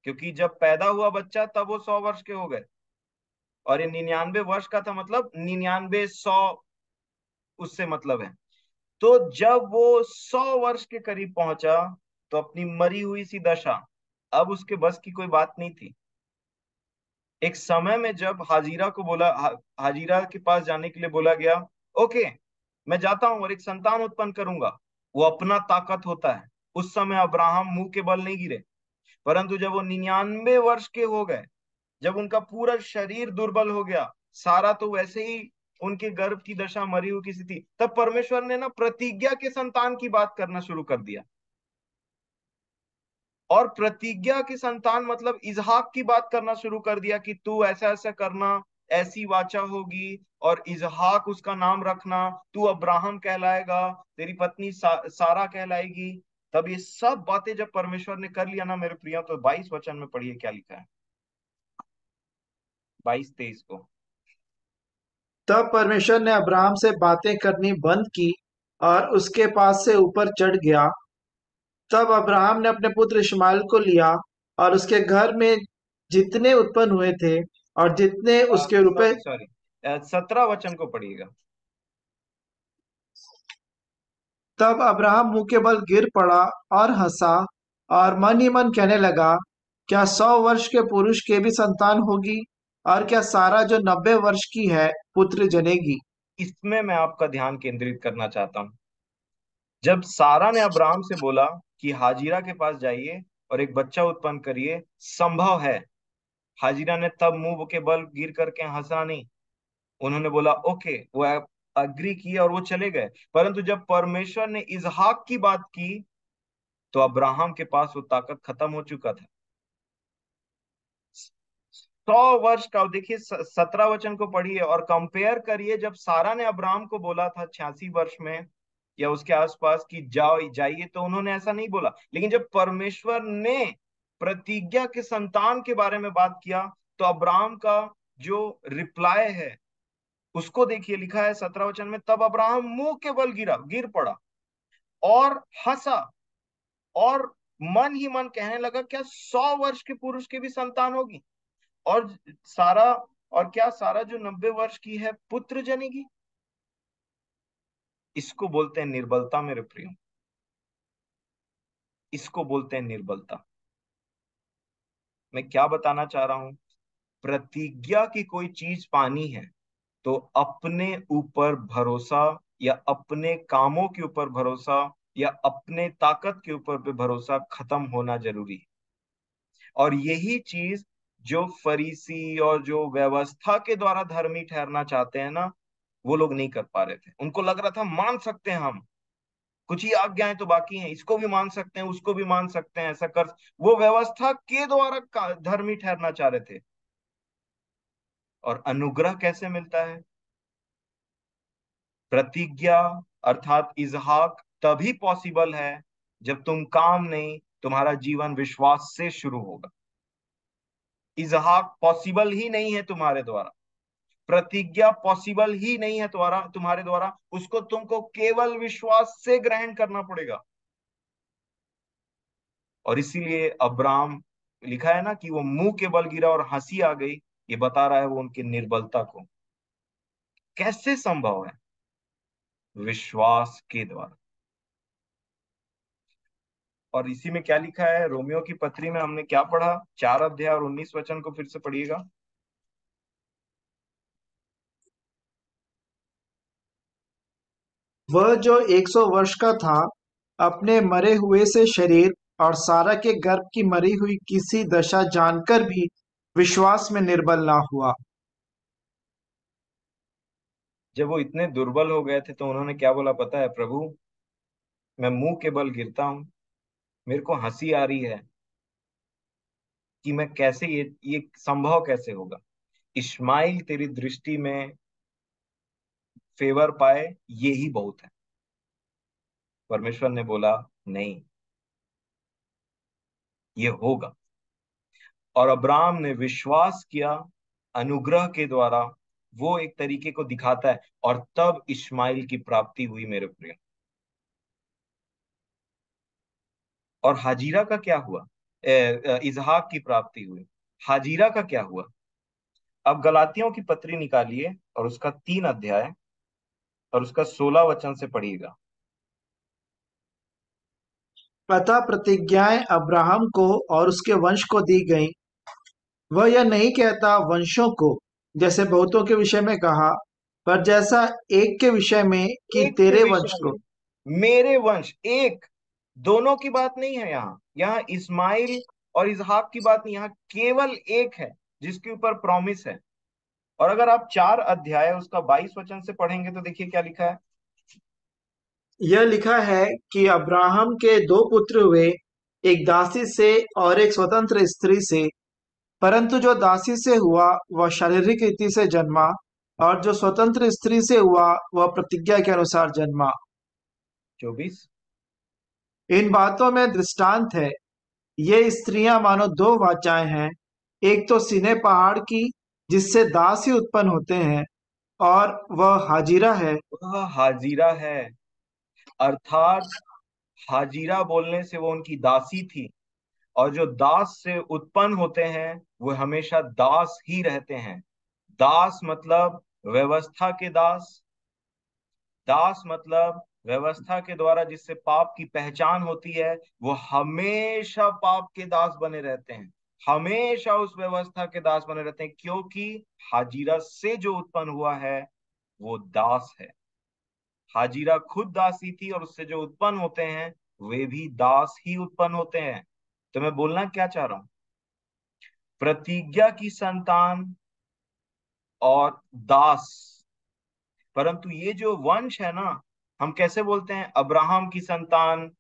क्योंकि जब पैदा हुआ बच्चा तब वो 100 वर्ष के हो गए, और ये 99 वर्ष का था, मतलब 99 100, उससे मतलब है। तो जब वो 100 वर्ष के करीब पहुंचा, तो अपनी मरी हुई सी दशा, अब उसके बस की कोई बात नहीं थी। एक समय में जब हाजिरा को बोला, हाजिरा के पास जाने के लिए बोला गया, ओके, मैं जाता हूं और एक संतान उत्पन्न करूंगा, वो अपना ताकत होता है। उस समय अब्राहम मुंह के बल नहीं गिरे। परंतु जब वो 99 वर्ष के हो गए, जब उनका पूरा शरीर दुर्बल हो गया, सारा तो वैसे ही उनके गर्भ की दशा मरी हुई किसी थी, तब परमेश्वर ने ना प्रतिज्ञा के संतान की बात करना शुरू कर दिया। और प्रतिज्ञा की संतान मतलब इजहाक की बात करना शुरू कर दिया, कि तू ऐसा ऐसा करना, ऐसी वाचा होगी, और इजहाक उसका नाम रखना, तू अब्राहम कहलाएगा, तेरी पत्नी सारा कहलाएगी। तब ये सब बातें जब परमेश्वर ने कर लिया ना मेरे प्रियो, तो 22 वचन में पढ़िए क्या लिखा है, 22-23 को। तब परमेश्वर ने अब्राहम से बातें करनी बंद की और उसके पास से ऊपर चढ़ गया। तब अब्राहम ने अपने पुत्र इश्माएल को लिया और उसके घर में जितने उत्पन्न हुए थे और जितने उसके रुपए। सॉरी सॉरी, 17 वचन को पढ़िएगा। तब अब्राहम मुंह के बल गिर पड़ा और हंसा और मन ही मन कहने लगा, क्या 100 वर्ष के पुरुष के भी संतान होगी? और क्या सारा जो 90 वर्ष की है पुत्र जनेगी? इसमें मैं आपका ध्यान केंद्रित करना चाहता हूं। जब सारा ने अब्राहम से बोला कि हाजिरा के पास जाइए और एक बच्चा उत्पन्न करिए, संभव है, हाजिरा ने तब मुंह के बल गिर करके हंसा नहीं। उन्होंने बोला ओके, वो अग्री किए और वो चले गए। परंतु जब परमेश्वर ने इसहाक की बात की, तो अब्राहम के पास वो ताकत खत्म हो चुका था। 100 वर्ष का, देखिए 17 वचन को पढ़िए और कंपेयर करिए। जब सारा ने अब्राहम को बोला था 86 वर्ष में या उसके आसपास कि जाओ जाइए, तो उन्होंने ऐसा नहीं बोला। लेकिन जब परमेश्वर ने प्रतिज्ञा के संतान के बारे में बात किया, तो अब्राहम का जो रिप्लाई है उसको देखिए, लिखा है 17 वचन में, तब अब्राहम मुंह के बल गिर पड़ा और हंसा और मन ही मन कहने लगा, क्या 100 वर्ष के पुरुष की भी संतान होगी? और सारा, और क्या सारा जो 90 वर्ष की है पुत्र जनेगी? इसको बोलते हैं निर्बलता मेरे प्रियो, इसको बोलते हैं निर्बलता। मैं क्या बताना चाह रहा हूं, प्रतिज्ञा की कोई चीज पानी है तो अपने ऊपर भरोसा या अपने कामों के ऊपर भरोसा या अपने ताकत के ऊपर पे भरोसा खत्म होना जरूरी है। और यही चीज जो फरीसी और जो व्यवस्था के द्वारा धर्मी ठहरना चाहते हैं ना, वो लोग नहीं कर पा रहे थे। उनको लग रहा था मान सकते हैं हम, कुछ ही आज्ञाएं तो बाकी हैं, इसको भी मान सकते हैं, उसको भी मान सकते हैं, ऐसा कर। वो व्यवस्था के द्वारा धर्मी ठहरना चाह रहे थे। और अनुग्रह कैसे मिलता है? प्रतिज्ञा अर्थात इजहाक तभी पॉसिबल है जब तुम काम नहीं, तुम्हारा जीवन विश्वास से शुरू होगा। इजहाक पॉसिबल ही नहीं है तुम्हारे द्वारा, प्रतिज्ञा पॉसिबल ही नहीं है तुम्हारे द्वारा, उसको तुमको केवल विश्वास से ग्रहण करना पड़ेगा। और इसीलिए अब्राम, लिखा है ना कि वो मुंह के बल गिरा और हंसी आ गई। ये बता रहा है वो उनकी निर्बलता को। कैसे संभव है? विश्वास के द्वारा। और इसी में क्या लिखा है, रोमियो की पत्री में हमने क्या पढ़ा, 4 अध्याय और 19 वचन को फिर से पढ़िएगा। वह जो 100 वर्ष का था अपने मरे हुए से शरीर और सारा के गर्भ की मरी हुई किसी दशा जानकर भी विश्वास में निर्बल ना हुआ। जब वो इतने दुर्बल हो गए थे तो उन्होंने क्या बोला पता है? प्रभु, मैं मुंह के बल गिरता हूं, मेरे को हंसी आ रही है कि मैं कैसे, ये संभव कैसे होगा? इश्माइल तेरी दृष्टि में फेवर पाए, ये ही बहुत है। परमेश्वर ने बोला नहीं, ये होगा। और अब्राहम ने विश्वास किया अनुग्रह के द्वारा। वो एक तरीके को दिखाता है। और तब इश्माइल की प्राप्ति हुई मेरे प्रिय। और हाजिरा का क्या हुआ? इजहाक की प्राप्ति हुई। हाजिरा का क्या हुआ? अब गलातियों की पत्री निकालिए और उसका 3 अध्याय और उसका 16 वचन से पढ़िएगा। अतः प्रतिज्ञाएं अब्राहम को और उसके वंश को दी गईं। वह यह नहीं कहता वंशों को, जैसे बहुतों के विषय में कहा, पर जैसा एक के विषय में कि एक के तेरे वंश विषय को। में, मेरे वंश, एक, दोनों की बात नहीं है यहाँ। यहाँ इस्माइल और इसहाक की बात नहीं, यहाँ केवल एक है जिसके ऊपर प्रॉमिस है। और अगर आप 4 अध्याय उसका 22 वचन से पढ़ेंगे तो देखिए क्या लिखा है। यह लिखा है कि अब्राहम के दो पुत्र हुए, एक दासी से और एक स्वतंत्र स्त्री से। परंतु जो दासी से हुआ वह शारीरिक रीति से जन्मा, और जो स्वतंत्र स्त्री से हुआ वह प्रतिज्ञा के अनुसार जन्मा। 24। इन बातों में दृष्टांत है। ये स्त्रियां मानो दो वाचाएं हैं। एक तो सीने पहाड़ की, जिससे दास ही उत्पन्न होते हैं, और वह हाजिरा है। वह हाजिरा है, अर्थात हाजिरा बोलने से वो उनकी दासी थी। और जो दास से उत्पन्न होते हैं वो हमेशा दास ही रहते हैं। दास मतलब व्यवस्था के दास। दास मतलब व्यवस्था के द्वारा जिससे पाप की पहचान होती है, वो हमेशा पाप के दास बने रहते हैं। हमेशा उस व्यवस्था के दास बने रहते हैं, क्योंकि हाजिरा से जो उत्पन्न हुआ है वो दास है। हाजिरा खुद दासी थी और उससे जो उत्पन्न होते हैं वे भी दास ही उत्पन्न होते हैं। तो मैं बोलना क्या चाह रहा हूं, प्रतिज्ञा की संतान और दास। परंतु ये जो वंश है ना, हम कैसे बोलते हैं अब्राहम की संतान,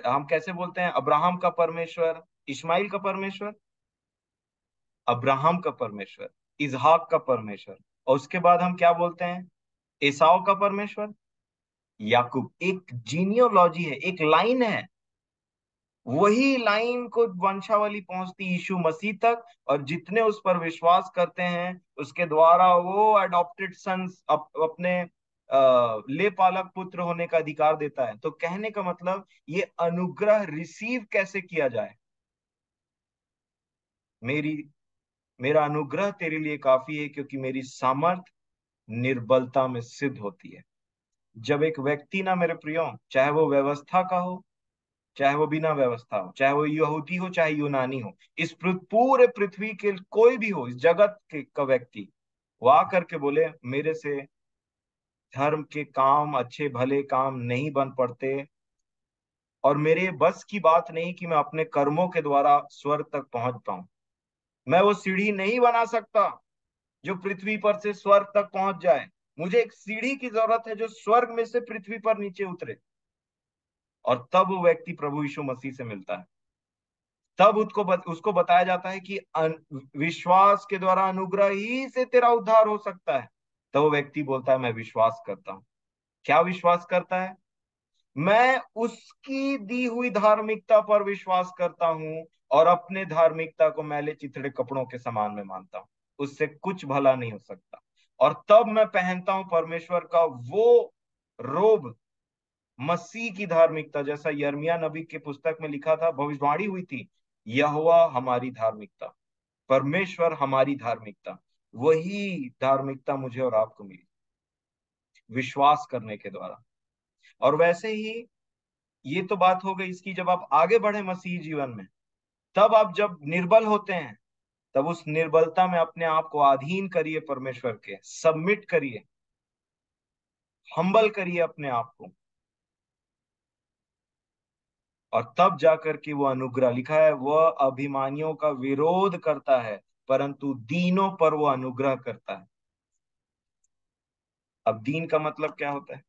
हम कैसे बोलते हैं अब्राहम का परमेश्वर, इस्माइल का परमेश्वर, अब्राहम का परमेश्वर, इजहाक का परमेश्वर। और उसके बाद हम क्या बोलते हैं, एसाव का परमेश्वर, याकूब। एक जीनियोलॉजी है, एक लाइन है। वही लाइन को वंशावली पहुंचती यीशु मसीह तक, और जितने उस पर विश्वास करते हैं उसके द्वारा वो अडॉप्टेड सन्स अपने ले पालक पुत्र होने का अधिकार देता है। तो कहने का मतलब ये अनुग्रह रिसीव कैसे किया जाए। मेरी मेरा अनुग्रह तेरे लिए काफी है, क्योंकि मेरी सामर्थ निर्बलता में सिद्ध होती है। जब एक व्यक्ति ना मेरे प्रियो, चाहे वो व्यवस्था का हो, चाहे वो बिना व्यवस्था हो, चाहे वो यहूदी हो चाहे यूनानी हो, इस पूरे पृथ्वी के कोई भी हो, इस जगत के का व्यक्ति, वो आकर के बोले मेरे से धर्म के काम, अच्छे भले काम नहीं बन पड़ते, और मेरे बस की बात नहीं कि मैं अपने कर्मों के द्वारा स्वर्ग तक पहुंच पाऊं। मैं वो सीढ़ी नहीं बना सकता जो पृथ्वी पर से स्वर्ग तक पहुंच जाए। मुझे एक सीढ़ी की जरूरत है जो स्वर्ग में से पृथ्वी पर नीचे उतरे, और तब वो व्यक्ति प्रभु यीशु मसीह से मिलता है। तब उसको बताया जाता है कि विश्वास के द्वारा अनुग्रह ही से तेरा उद्धार हो सकता है। तब वो व्यक्ति बोलता है मैं विश्वास करता हूँ। क्या विश्वास करता है, मैं उसकी दी हुई धार्मिकता पर विश्वास करता हूँ, और अपने धार्मिकता को मैले चिथड़े कपड़ों के समान में मानता हूँ। उससे कुछ भला नहीं हो सकता। और तब मैं पहनता हूँ परमेश्वर का वो रोब, मसीह की धार्मिकता, जैसा यिर्मयाह नबी के पुस्तक में लिखा था, भविष्यवाणी हुई थी, यहोवा हमारी धार्मिकता, परमेश्वर हमारी धार्मिकता। वही धार्मिकता मुझे और आपको मिली विश्वास करने के द्वारा। और वैसे ही ये तो बात हो गई इसकी, जब आप आगे बढ़े मसीही जीवन में, तब आप जब निर्बल होते हैं, तब उस निर्बलता में अपने आप को अधीन करिए परमेश्वर के, सबमिट करिए, हम्बल करिए अपने आप को। और तब जाकर के वो अनुग्रह, लिखा है वह अभिमानियों का विरोध करता है परंतु दीनों पर वो अनुग्रह करता है। अब दीन का मतलब क्या होता है,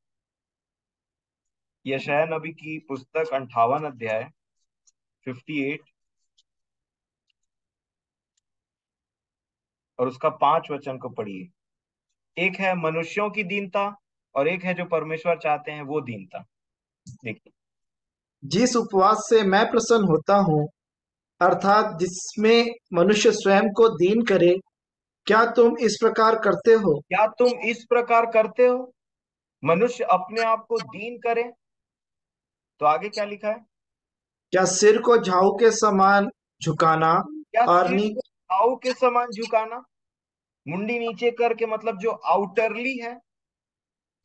यशायाह नबी की पुस्तक 58 अध्याय 58 और उसका 5 वचन को पढ़िए। एक है मनुष्यों की दीनता, और एक है जो परमेश्वर चाहते हैं वो दीनता। देखिए, जिस उपवास से मैं प्रसन्न होता हूँ, अर्थात जिसमें मनुष्य स्वयं को दीन करे, क्या तुम इस प्रकार करते हो? क्या तुम इस प्रकार करते हो, मनुष्य अपने आप को दीन करे। तो आगे क्या लिखा है, क्या सिर को झाऊ के समान झुकाना, क्या और सिर को ताऊ के समान झुकाना, मुंडी नीचे करके, मतलब जो आउटरली है।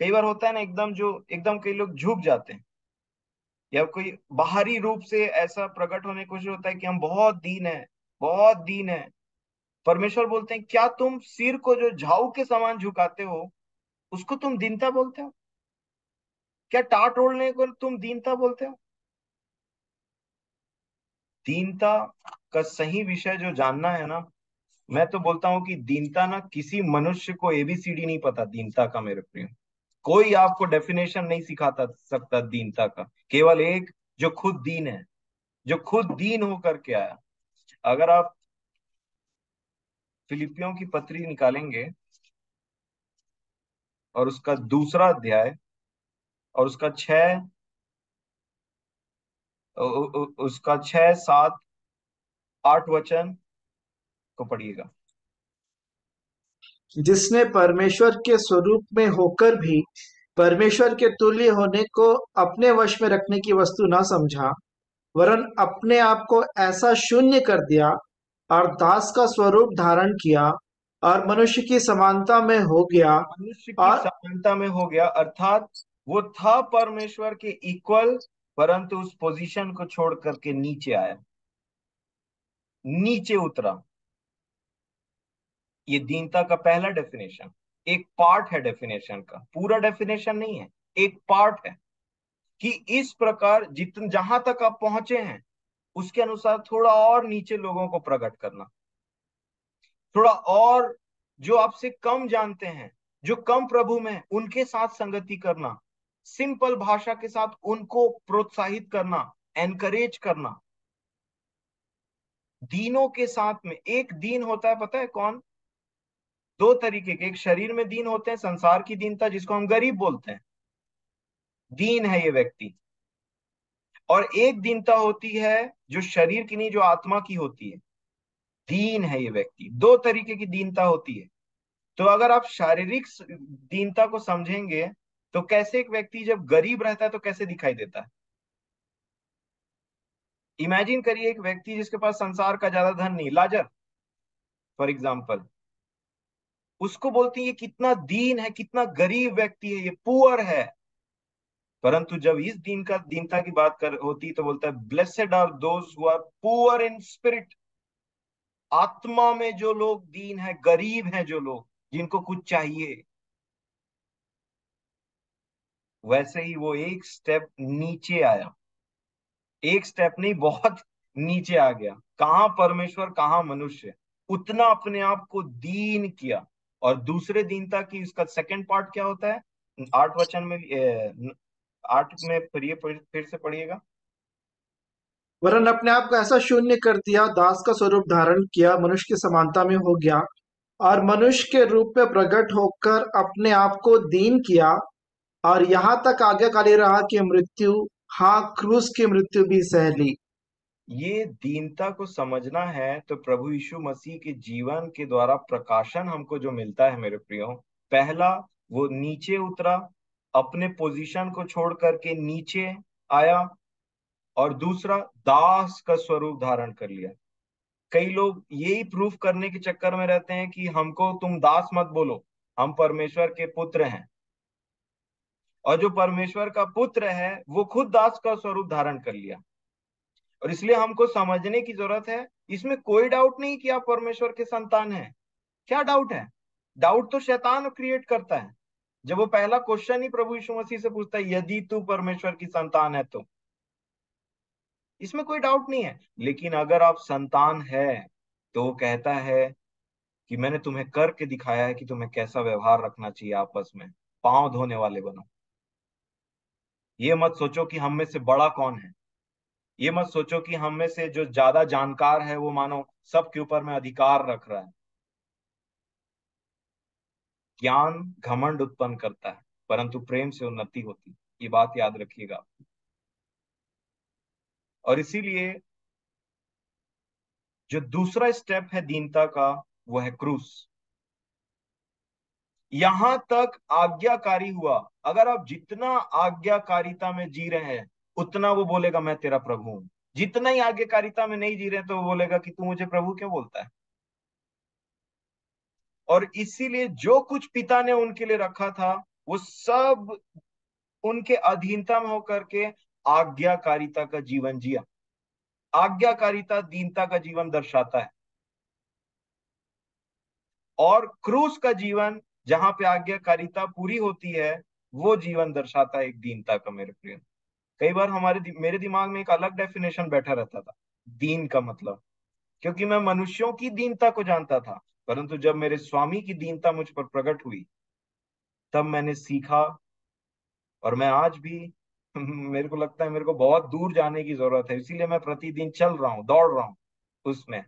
कई बार होता है ना, एकदम जो एकदम कई लोग झुक जाते हैं, या कोई बाहरी रूप से ऐसा प्रकट होने की कोशिश होता है कि हम बहुत दीन है, बहुत दीन है। परमेश्वर बोलते हैं क्या तुम सिर को जो झाऊ के समान झुकाते हो उसको तुम दीनता बोलते हो, क्या टाट ओढ़ने को तुम दीनता बोलते हो। दीनता का सही विषय जो जानना है ना, मैं तो बोलता हूं कि दीनता ना, किसी मनुष्य को एबीसीडी नहीं पता दीनता का मेरे प्रिय। कोई आपको डेफिनेशन नहीं सिखाता सकता दीनता का, केवल एक जो खुद दीन है, जो खुद दीन होकर के आया। अगर आप फिलिपियों की पत्री निकालेंगे और उसका 2 अध्याय और उसका 6 उसका 6, 7, 8 वचन को पढ़िएगा। जिसने परमेश्वर के स्वरूप में होकर भी परमेश्वर के तुल्य होने को अपने वश में रखने की वस्तु न समझा, वरन अपने आप को ऐसा शून्य कर दिया और दास का स्वरूप धारण किया और मनुष्य की समानता में हो गया। मनुष्य की और समानता में हो गया, अर्थात वो था परमेश्वर के इक्वल, परंतु उस पोजीशन को छोड़ करके नीचे आया, नीचे उतरा। ये दीनता का पहला डेफिनेशन, एक पार्ट है डेफिनेशन का, पूरा डेफिनेशन नहीं है, एक पार्ट है कि इस प्रकार जितन जहां तक आप पहुंचे हैं उसके अनुसार थोड़ा और नीचे लोगों को प्रकट करना, थोड़ा और जो आपसे कम जानते हैं, जो कम प्रभु में हैं, उनके साथ संगति करना, सिंपल भाषा के साथ उनको प्रोत्साहित करना, एनकरेज करना। दीनों के साथ में एक दीन होता है, पता है कौन? दो तरीके के, एक शरीर में दीन होते हैं, संसार की दीनता जिसको हम गरीब बोलते हैं, दीन है ये व्यक्ति। और एक दीनता होती है जो शरीर की नहीं, जो आत्मा की होती है, दीन है ये व्यक्ति। दो तरीके की दीनता होती है। तो अगर आप शारीरिक दीनता को समझेंगे तो कैसे एक व्यक्ति जब गरीब रहता है तो कैसे दिखाई देता है? इमेजिन करिए एक व्यक्ति जिसके पास संसार का ज्यादा धन नहीं, लाजर फॉर एग्जाम्पल, उसको बोलते हैं ये कितना दीन है, कितना गरीब व्यक्ति है, ये पुअर है। परंतु जब इस दीन का दीनता की बात कर होती तो बोलता है blessed are those who are poor in spirit. आत्मा में जो लोग दीन है, गरीब हैं जो लोग, जिनको कुछ चाहिए, वैसे ही वो एक स्टेप नीचे आया। एक स्टेप नहीं, बहुत नीचे आ गया। कहां परमेश्वर कहां मनुष्य, उतना अपने आप को दीन किया। और दूसरे दीनता की उसका सेकंड पार्ट क्या होता है? 8 वचन में 8 में पढ़िए, फिर से पढ़िएगा। वरन अपने आप को ऐसा शून्य कर दिया, दास का स्वरूप धारण किया, मनुष्य की समानता में हो गया और मनुष्य के रूप में प्रकट होकर अपने आप को दीन किया और यहाँ तक आज्ञाकारी रहा कि मृत्यु, हाँ क्रूस की मृत्यु भी सह ली। ये दीनता को समझना है तो प्रभु यीशु मसीह के जीवन के द्वारा प्रकाशन हमको जो मिलता है मेरे प्रियो, पहला वो नीचे उतरा, अपने पोजीशन को छोड़ करके नीचे आया। और दूसरा, दास का स्वरूप धारण कर लिया। कई लोग यही प्रूफ करने के चक्कर में रहते हैं कि हमको तुम दास मत बोलो, हम परमेश्वर के पुत्र हैं। और जो परमेश्वर का पुत्र है वो खुद दास का स्वरूप धारण कर लिया। और इसलिए हमको समझने की जरूरत है, इसमें कोई डाउट नहीं कि आप परमेश्वर के संतान हैं। क्या डाउट है? डाउट तो शैतान क्रिएट करता है जब वो पहला क्वेश्चन ही प्रभु यीशु मसीह से पूछता है, यदि तू परमेश्वर की संतान है तो। इसमें कोई डाउट नहीं है। लेकिन अगर आप संतान है तो वो कहता है कि मैंने तुम्हें करके दिखाया है कि तुम्हें कैसा व्यवहार रखना चाहिए आपस में, पांव धोने वाले बनो। ये मत सोचो कि हम में से बड़ा कौन है, ये मत सोचो कि हम में से जो ज्यादा जानकार है वो मानो सबके ऊपर में अधिकार रख रहा है। ज्ञान घमंड उत्पन्न करता है, परंतु प्रेम से उन्नति होती है। ये बात याद रखिएगा। और इसीलिए जो दूसरा स्टेप है दीनता का, वो है क्रूस। यहां तक आज्ञाकारी हुआ। अगर आप जितना आज्ञाकारिता में जी रहे हैं उतना वो बोलेगा मैं तेरा प्रभु हूं। जितना ही आज्ञाकारिता में नहीं जी रहे तो वो बोलेगा कि तू मुझे प्रभु क्यों बोलता है। और इसीलिए जो कुछ पिता ने उनके लिए रखा था वो सब उनके अधीनता में होकर के आज्ञाकारिता का जीवन जिया। आज्ञाकारिता दीनता का जीवन दर्शाता है। और क्रूस का जीवन, जहां पे आज्ञाकारिता पूरी होती है, वो जीवन दर्शाता है एक दीनता का मेरे प्रिय। कई बार मेरे दिमाग में एक अलग डेफिनेशन बैठा रहता था दीन का मतलब, क्योंकि मैं मनुष्यों की दीनता को जानता था। परंतु जब मेरे स्वामी की दीनता मुझ पर प्रकट हुई तब मैंने सीखा। और मैं आज भी मेरे को लगता है मेरे को बहुत दूर जाने की जरूरत है, इसीलिए मैं प्रतिदिन चल रहा हूँ, दौड़ रहा हूँ उसमें।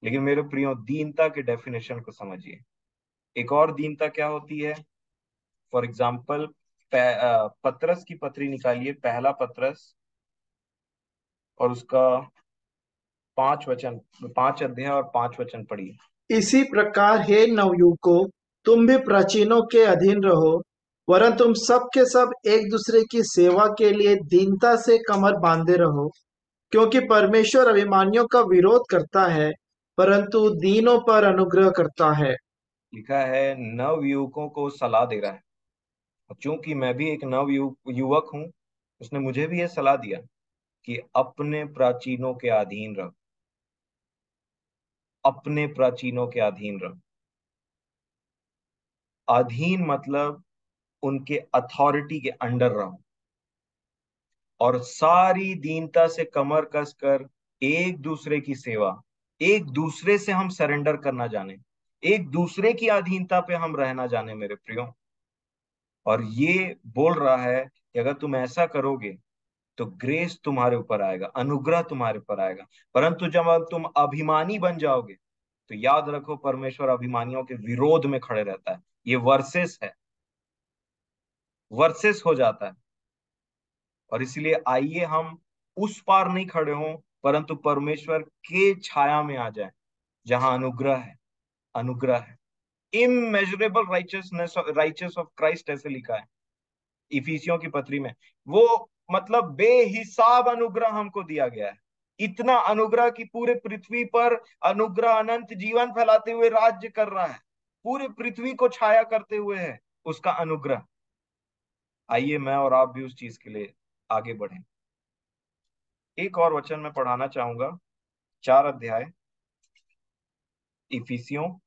लेकिन मेरे प्रियो, दीनता के डेफिनेशन को समझिए। एक और दीनता क्या होती है? फॉर एग्जाम्पल, पतरस की पत्री निकालिए, पहला पतरस और उसका 5 वचन, 5 अध्याय और 5 वचन पढ़िए। इसी प्रकार हे नवयुवकों, तुम भी प्राचीनों के अधीन रहो, वरन तुम सब के सब एक दूसरे की सेवा के लिए दीनता से कमर बांधे रहो, क्योंकि परमेश्वर अभिमानियों का विरोध करता है, परंतु दीनों पर अनुग्रह करता है। लिखा है नव युवकों को सलाह दे रहा है। और चूंकि मैं भी एक युवक हूं, उसने मुझे भी यह सलाह दिया कि अपने प्राचीनों के अधीन रहो। अपने प्राचीनों के अधीन रहो। अधीन मतलब उनके अथॉरिटी के अंडर रहो, और सारी दीनता से कमर कसकर एक दूसरे की सेवा, एक दूसरे से हम सरेंडर करना जाने, एक दूसरे की अधीनता पे हम रहना जाने मेरे प्रियो। और ये बोल रहा है कि अगर तुम ऐसा करोगे तो ग्रेस तुम्हारे ऊपर आएगा, अनुग्रह तुम्हारे ऊपर आएगा। परंतु जब अब तुम अभिमानी बन जाओगे, तो याद रखो परमेश्वर अभिमानियों के विरोध में खड़े रहता है। ये वर्सेस है, वर्सेस हो जाता है। और इसलिए आइए हम उस पार नहीं खड़े हों, परंतु परमेश्वर के छाया में आ जाए, जहां अनुग्रह है। अनुग्रह है, immeasurable righteousness, righteous of Christ ऐसे लिखा है इफिसियों की पत्री में। वो मतलब बेहिसाब अनुग्रह हमको दिया गया है। इतना अनुग्रह कि पूरे पृथ्वी पर अनुग्रह अनंत जीवन फैलाते हुए राज्य कर रहा है, पूरे पृथ्वी को छाया करते हुए है उसका अनुग्रह। आइए मैं और आप भी उस चीज के लिए आगे बढ़ें। एक और वचन मैं पढ़ाना चाहूंगा, 4 अध्याय इफिसियों,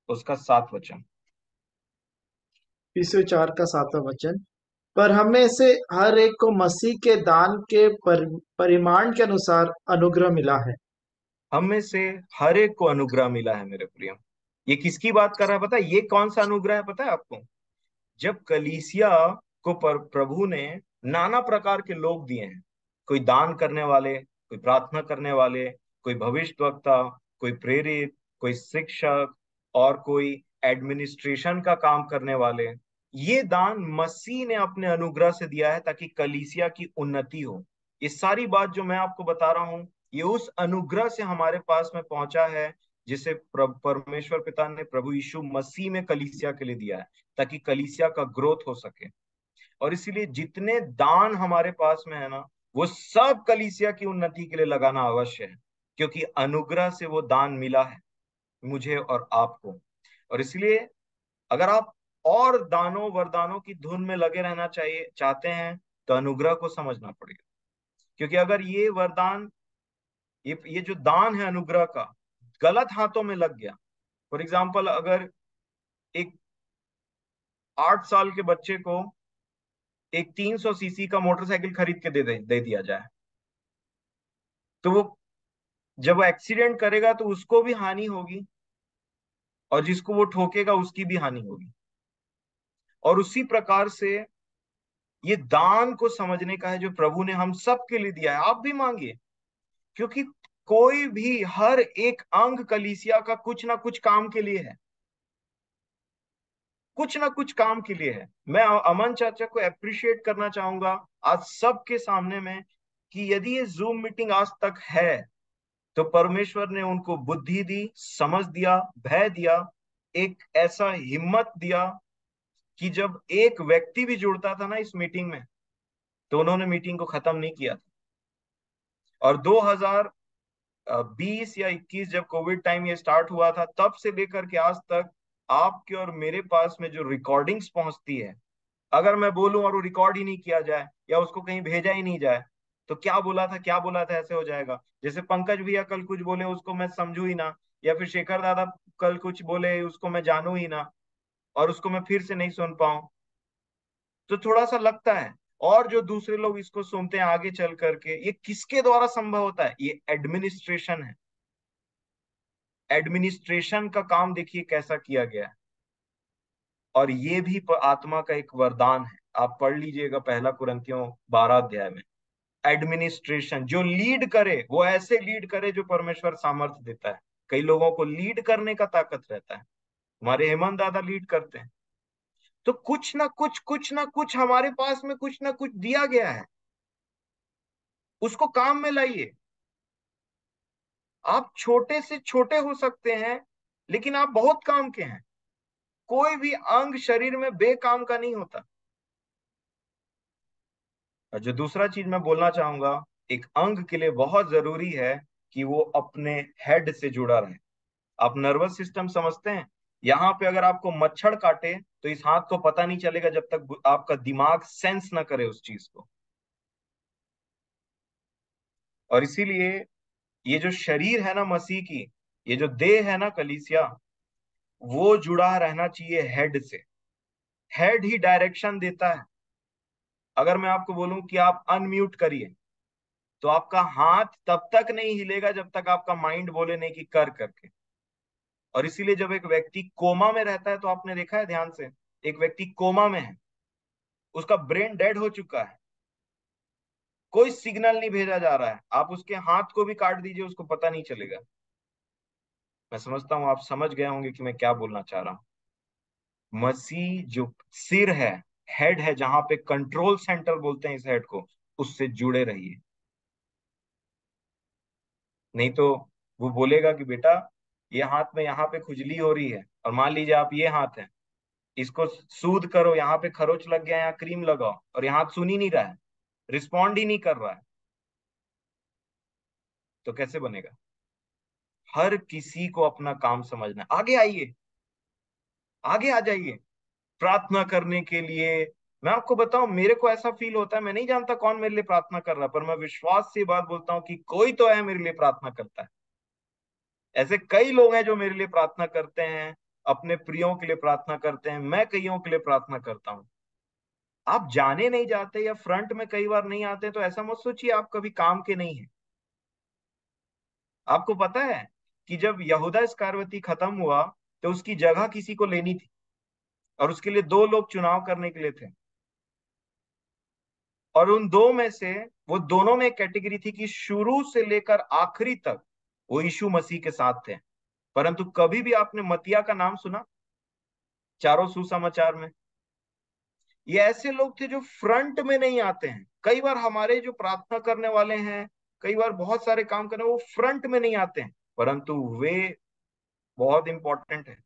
उसका 7 वचन। फिर 4 का 7वां वचन। पर हमें से हर एक को मसीह के दान के परिमाण के अनुसार अनुग्रह मिला है। हम में से हर एक को अनुग्रह मिला है मेरे प्रियो। ये किसकी बात कर रहा है पता है? ये कौन सा अनुग्रह है पता है आपको? जब कलीसिया को प्रभु ने नाना प्रकार के लोग दिए हैं, कोई दान करने वाले, कोई प्रार्थना करने वाले, कोई भविष्यद्वक्ता, कोई प्रेरित, कोई शिक्षक, और कोई एडमिनिस्ट्रेशन का काम करने वाले। ये दान मसीह ने अपने अनुग्रह से दिया है ताकि कलीसिया की उन्नति हो। ये सारी बात जो मैं आपको बता रहा हूं, ये उस अनुग्रह से हमारे पास में पहुंचा है, जिसे परमेश्वर पिता ने प्रभु यीशु मसीह में कलीसिया के लिए दिया है, ताकि कलीसिया का ग्रोथ हो सके। और इसीलिए जितने दान हमारे पास में है ना, वो सब कलीसिया की उन्नति के लिए लगाना अवश्य है, क्योंकि अनुग्रह से वो दान मिला है मुझे और आपको। और इसलिए अगर आप और दानों वरदानों की धुन में लगे रहना चाहिए चाहते हैं, तो अनुग्रह को समझना पड़ेगा। क्योंकि अगर ये वरदान, ये जो दान है अनुग्रह का, गलत हाथों में लग गया, फॉर एग्जाम्पल अगर एक 8 साल के बच्चे को एक 300 सीसी का मोटरसाइकिल खरीद के दे दिया जाए, तो वो जब वो एक्सीडेंट करेगा तो उसको भी हानि होगी, और जिसको वो ठोकेगा उसकी भी हानि होगी। और उसी प्रकार से ये दान को समझने का है जो प्रभु ने हम सब के लिए दिया है। आप भी मांगिए, क्योंकि कोई भी, हर एक अंग कलीसिया का कुछ ना कुछ काम के लिए है, कुछ ना कुछ काम के लिए है। मैं अमन चाचा को अप्रिशिएट करना चाहूंगा आज सबके सामने में, कि यदि ये जूम मीटिंग आज तक है, तो परमेश्वर ने उनको बुद्धि दी, समझ दिया, भय दिया, एक ऐसा हिम्मत दिया कि जब एक व्यक्ति भी जुड़ता था ना इस मीटिंग में, तो उन्होंने मीटिंग को खत्म नहीं किया था। और 2020 या 21 जब कोविड टाइम ये स्टार्ट हुआ था, तब से लेकर के आज तक आपके और मेरे पास में जो रिकॉर्डिंग्स पहुंचती है, अगर मैं बोलूं और वो रिकॉर्ड ही नहीं किया जाए या उसको कहीं भेजा ही नहीं जाए, तो क्या बोला था क्या बोला था ऐसे हो जाएगा। जैसे पंकज भैया कल कुछ बोले उसको मैं समझू ही ना, या फिर शेखर दादा कल कुछ बोले उसको मैं जानू ही ना, और उसको मैं फिर से नहीं सुन पाऊं, तो थोड़ा सा लगता है। और जो दूसरे लोग इसको सुनते हैं आगे चल करके, ये किसके द्वारा संभव होता है? ये एडमिनिस्ट्रेशन है। एडमिनिस्ट्रेशन का काम देखिए कैसा किया गया है। और ये भी आत्मा का एक वरदान है। आप पढ़ लीजिएगा 1 कुरिन्थियों 12 अध्याय में। एडमिनिस्ट्रेशन, जो लीड करे वो ऐसे लीड करे जो परमेश्वर सामर्थ्य देता है। कई लोगों को लीड करने का ताकत रहता है, हमारे हेमंत दादा लीड करते हैं। तो कुछ ना कुछ हमारे पास में कुछ ना कुछ दिया गया है। उसको काम में लाइए। आप छोटे से छोटे हो सकते हैं, लेकिन आप बहुत काम के हैं। कोई भी अंग शरीर में बेकाम का नहीं होता। और जो दूसरा चीज मैं बोलना चाहूंगा, एक अंग के लिए बहुत जरूरी है कि वो अपने हेड से जुड़ा रहे। आप नर्वस सिस्टम समझते हैं? यहाँ पे अगर आपको मच्छर काटे तो इस हाथ को पता नहीं चलेगा जब तक आपका दिमाग सेंस ना करे उस चीज को। और इसीलिए ये जो शरीर है ना मसीह की, ये जो देह है ना कलीसिया, वो जुड़ा रहना चाहिए हेड से। हेड ही डायरेक्शन देता है। अगर मैं आपको बोलूं कि आप अनम्यूट करिए, तो आपका हाथ तब तक नहीं हिलेगा जब तक आपका माइंड बोले नहीं कि कर करके। और इसीलिए जब एक व्यक्ति कोमा में रहता है, तो आपने देखा है ध्यान से, एक व्यक्ति कोमा में है, उसका ब्रेन डेड हो चुका है, कोई सिग्नल नहीं भेजा जा रहा है, आप उसके हाथ को भी काट दीजिए उसको पता नहीं चलेगा। मैं समझता हूं आप समझ गए होंगे कि मैं क्या बोलना चाह रहा हूं। मसीह जो सिर है, हेड है, जहां पे कंट्रोल सेंटर बोलते हैं इस हेड को, उससे जुड़े रहिए। नहीं तो वो बोलेगा कि बेटा, ये हाथ में यहाँ पे खुजली हो रही है, और मान लीजिए आप ये हाथ है, इसको सूद करो, यहाँ पे खरोच लग गया, यहाँ क्रीम लगाओ, और ये हाथ सुन ही नहीं रहा है, रिस्पॉन्ड ही नहीं कर रहा है, तो कैसे बनेगा? हर किसी को अपना काम समझना है। आगे आइए, आगे आ जाइए प्रार्थना करने के लिए। मैं आपको बताऊं, मेरे को ऐसा फील होता है, मैं नहीं जानता कौन मेरे लिए प्रार्थना कर रहा है, पर मैं विश्वास से बात बोलता हूँ कि कोई तो है मेरे लिए प्रार्थना करता है। ऐसे कई लोग हैं जो मेरे लिए प्रार्थना करते हैं, अपने प्रियों के लिए प्रार्थना करते हैं, मैं कईयों के लिए प्रार्थना करता हूँ। आप जाने नहीं जाते या फ्रंट में कई बार नहीं आते तो ऐसा मत सोचिए आप कभी काम के नहीं है। आपको पता है कि जब यहूदा इस्करियोती खत्म हुआ, तो उसकी जगह किसी को लेनी थी, और उसके लिए दो लोग चुनाव करने के लिए थे। और उन दो में से, वो दोनों में एक कैटेगरी थी कि शुरू से लेकर आखिरी तक वो यीशु मसीह के साथ थे। परंतु कभी भी आपने मतिया का नाम सुना चारों सुसमाचार में? ये ऐसे लोग थे जो फ्रंट में नहीं आते हैं। कई बार हमारे जो प्रार्थना करने वाले हैं, कई बार बहुत सारे काम करने, वो फ्रंट में नहीं आते हैं, परंतु वे बहुत इंपॉर्टेंट है।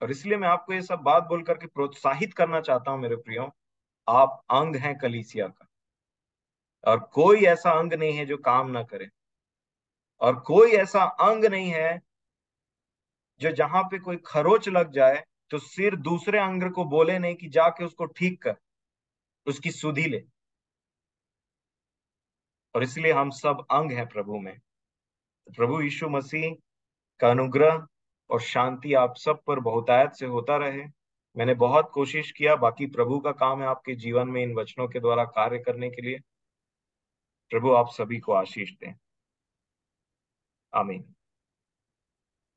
और इसलिए मैं आपको ये सब बात बोल करके प्रोत्साहित करना चाहता हूं मेरे प्रियो, आप अंग हैं कलीसिया का, और कोई ऐसा अंग नहीं है जो काम ना करे, और कोई ऐसा अंग नहीं है जो जहां पे कोई खरोच लग जाए तो सिर दूसरे अंग को बोले नहीं कि जाके उसको ठीक कर, उसकी सुधि ले। और इसलिए हम सब अंग हैं प्रभु में। तो प्रभु यीशु मसीह का अनुग्रह और शांति आप सब पर बहुतायत से होता रहे। मैंने बहुत कोशिश किया, बाकी प्रभु का काम है आपके जीवन में इन वचनों के द्वारा कार्य करने के लिए। प्रभु आप सभी को आशीष दें। आमीन।